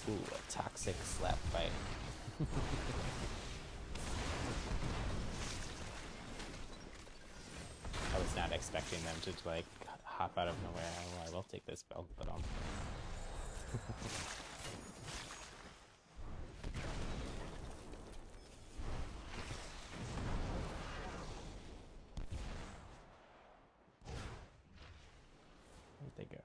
Ooh, a toxic slap fight. I was not expecting them to like hop out of nowhere. Oh, I will take this belt, but they go?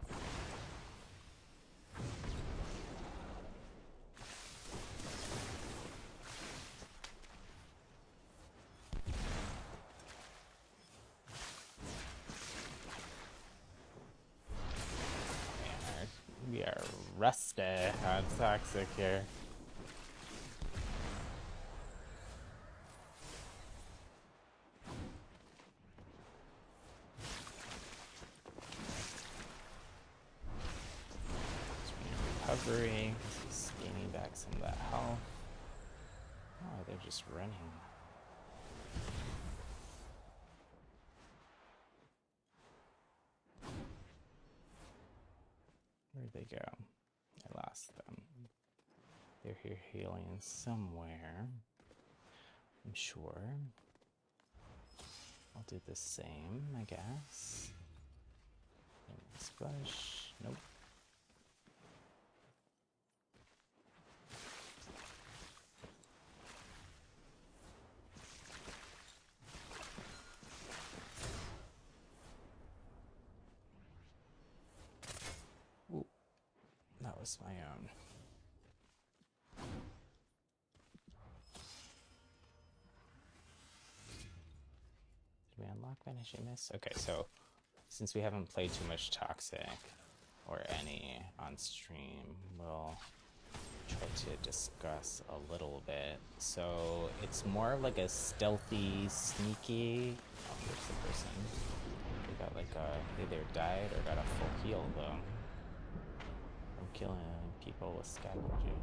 We are rusty on toxic here. Recovery. He's gaining back some of that health. Oh, they're just running. Where'd they go? I lost them. They're here healing somewhere, I'm sure. I'll do the same, I guess. Splash. Nope. Ooh, that was my own. Did we unlock Vanishing Mist? Okay, so since we haven't played too much Toxic or any on stream, we'll try to discuss a little bit. So it's more of like a stealthy, sneaky. Oh, here's the person. They got like a either died or got a full heal though. I'm killing people with scavenging.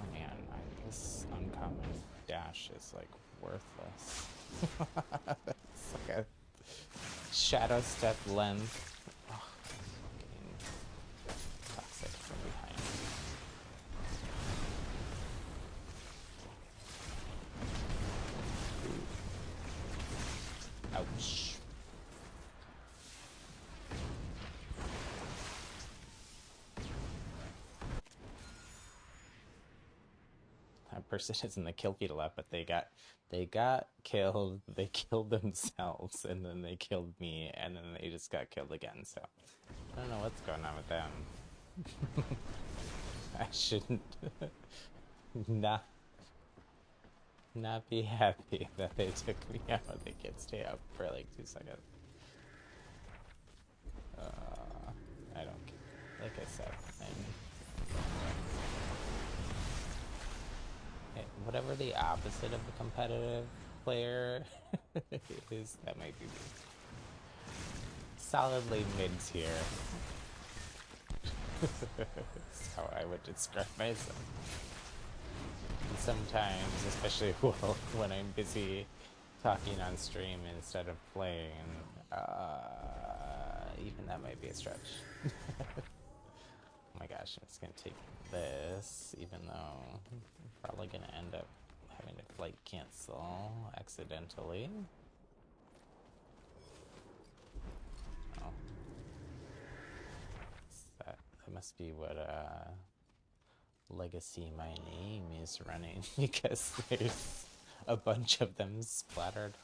Oh man, this uncommon dash is like worthless. It's like a shadow step length. Oh, getting toxic from behind. Ouch. That person is in the kill feed a lot, but they got killed, they killed themselves, and then they killed me, and then they just got killed again, so I don't know what's going on with them. I shouldn't not be happy that they took me out. They can't stay up for like 2 seconds. I don't care. Like I said, whatever the opposite of a competitive player is, that might be me. Solidly mid-tier. That's how I would describe myself. And sometimes, especially when I'm busy talking on stream instead of playing, even that might be a stretch. Oh my gosh, I'm just gonna take this, even though I'm probably gonna end up having to flight cancel accidentally. Oh. That must be what Legacy My Name is running, because there's a bunch of them splattered.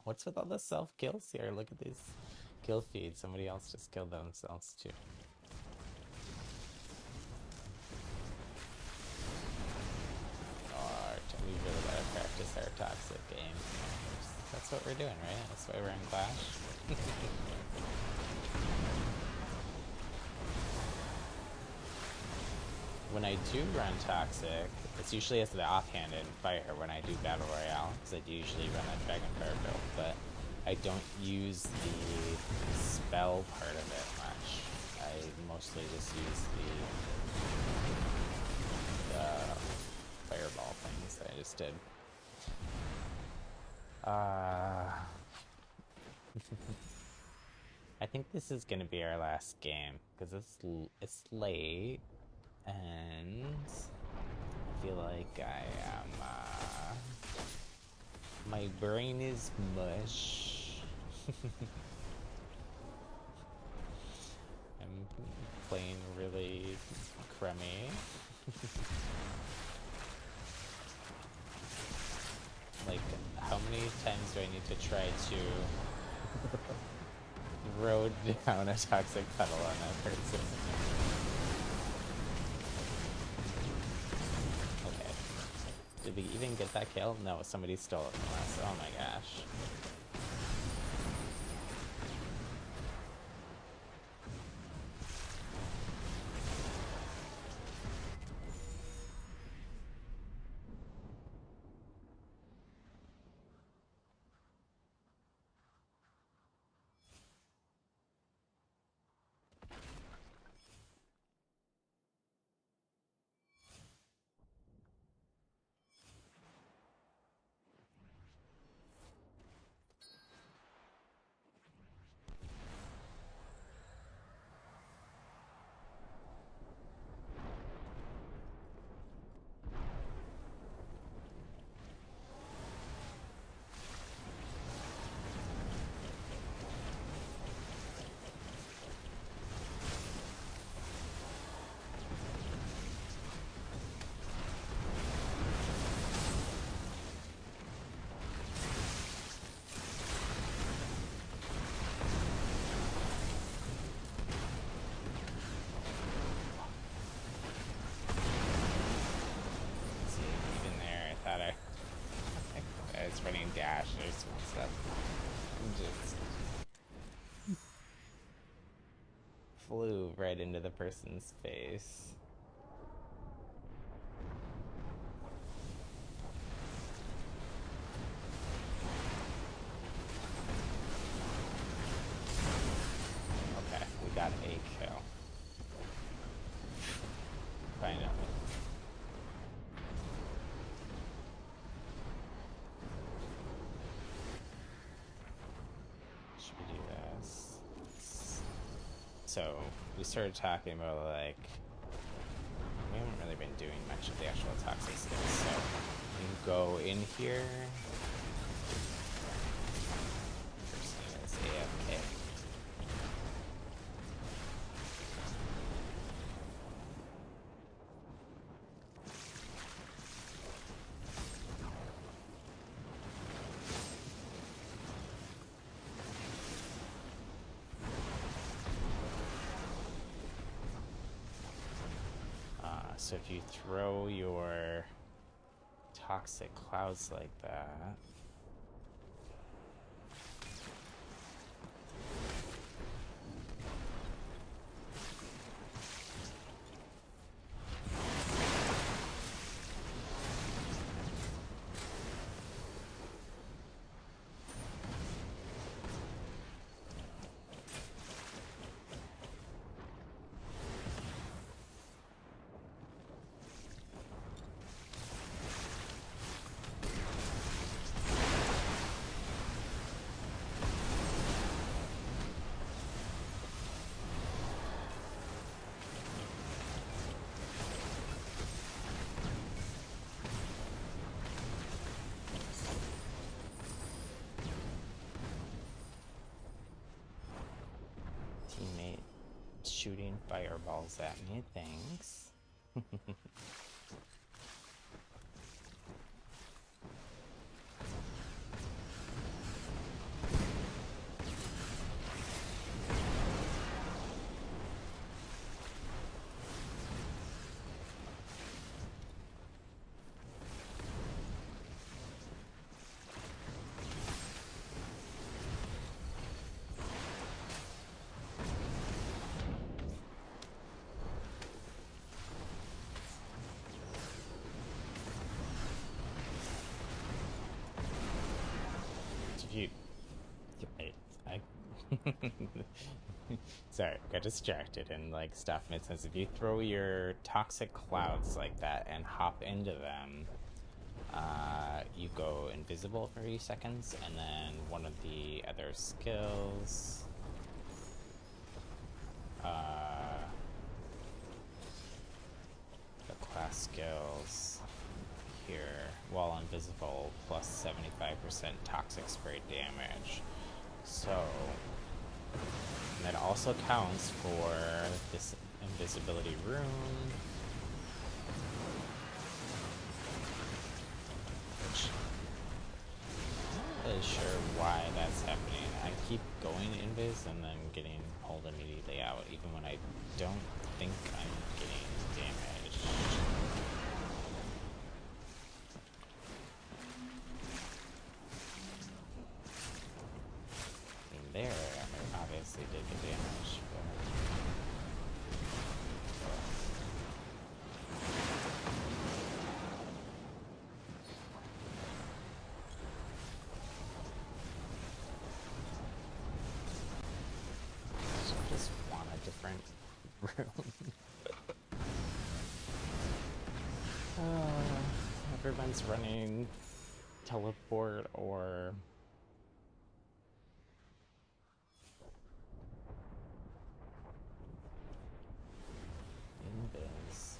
What's with all the self-kills here? Look at these kill feeds. Somebody else just killed themselves too. We really gotta practice our toxic game. That's what we're doing, right? That's why we're in Clash. When I do run toxic, it's usually as the offhanded fire when I do Battle Royale, because I usually run that Dragonfire build, but I don't use the spell part of it much. I mostly just use the fireball things that I just did. I think this is gonna be our last game because it's late and I feel like I am my brain is mush. I'm playing really crummy. Like, how many times do I need to try to throw down a toxic puddle on that person. Okay. Did we even get that kill? No, somebody stole it from us. Oh my gosh. It's running dash or some stuff. Just flew right into the person's face. Okay, we got a kill. Finally. So we started talking about, like, we haven't really been doing much of the actual toxic stuff, so you can go in here. Person is AFK. So if you throw your toxic clouds like that, teammate shooting fireballs at me, thanks. Sorry, got distracted and like stuff. And it says if you throw your toxic clouds like that and hop into them, you go invisible for a few seconds, and then one of the other skills, the class skills here, while invisible, plus 75% toxic spray damage. So, and that also counts for this invisibility rune, which I'm not really sure why that's happening. I keep going invis and then getting pulled immediately out, even when I don't think I'm getting damaged. I mean, there, I obviously did get damaged, but... I just want a different room. Everyone's running teleport or invis.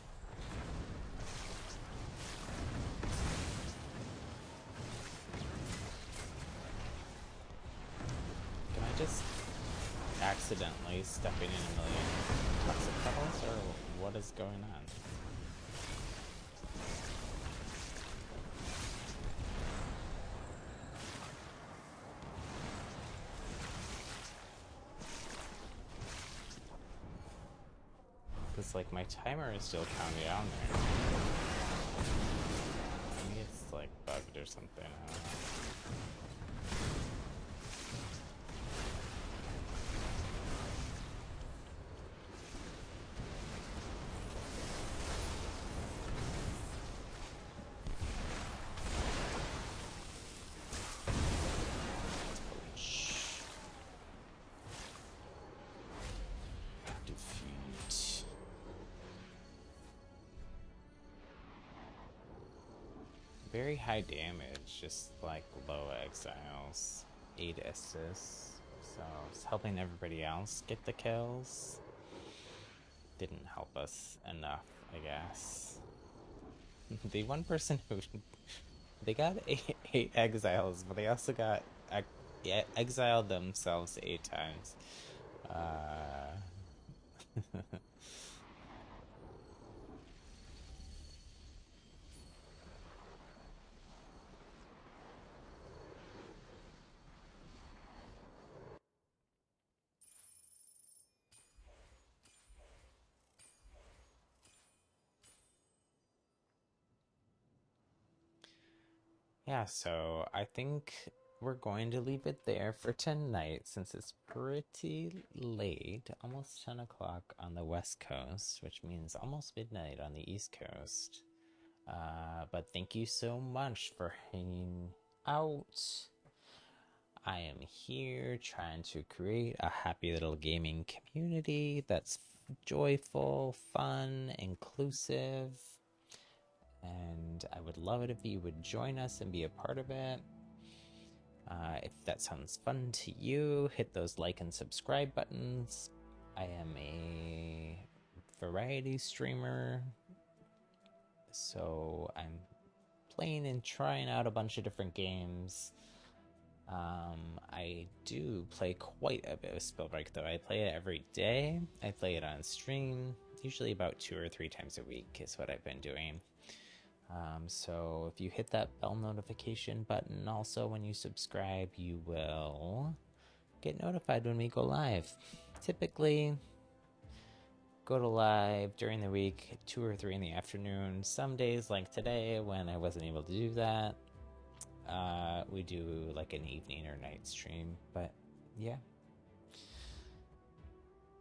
Can I just accidentally stepping in a million toxic puddles, or what is going on? Because, like, my timer is still counting down there. Maybe it's, like, bugged or something, I don't know. Defeat. Very high damage, just like low exiles, 8 assists, so it's helping everybody else get the kills. Didn't help us enough, I guess. The one person who they got eight exiles, but they also got exiled themselves 8 times. Yeah, so I think we're going to leave it there for tonight since it's pretty late, almost 10 o'clock on the West Coast, which means almost midnight on the East Coast. But thank you so much for hanging out. I am here trying to create a happy little gaming community that's joyful, fun, inclusive. And I would love it if you would join us and be a part of it. If that sounds fun to you, hit those like and subscribe buttons. I am a variety streamer, so I'm playing and trying out a bunch of different games. I do play quite a bit of Spellbreak, though. I play it every day. I play it on stream, usually about 2 or 3 times a week is what I've been doing. So if you hit that bell notification button, also when you subscribe, you will get notified when we go live. Typically, go to live during the week, 2 or 3 in the afternoon. Some days, like today, when I wasn't able to do that, we do like an evening or night stream. But yeah.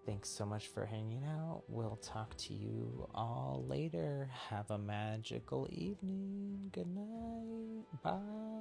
Thanks so much for hanging out. We'll talk to you all later. Have a magical evening. Good night. Bye.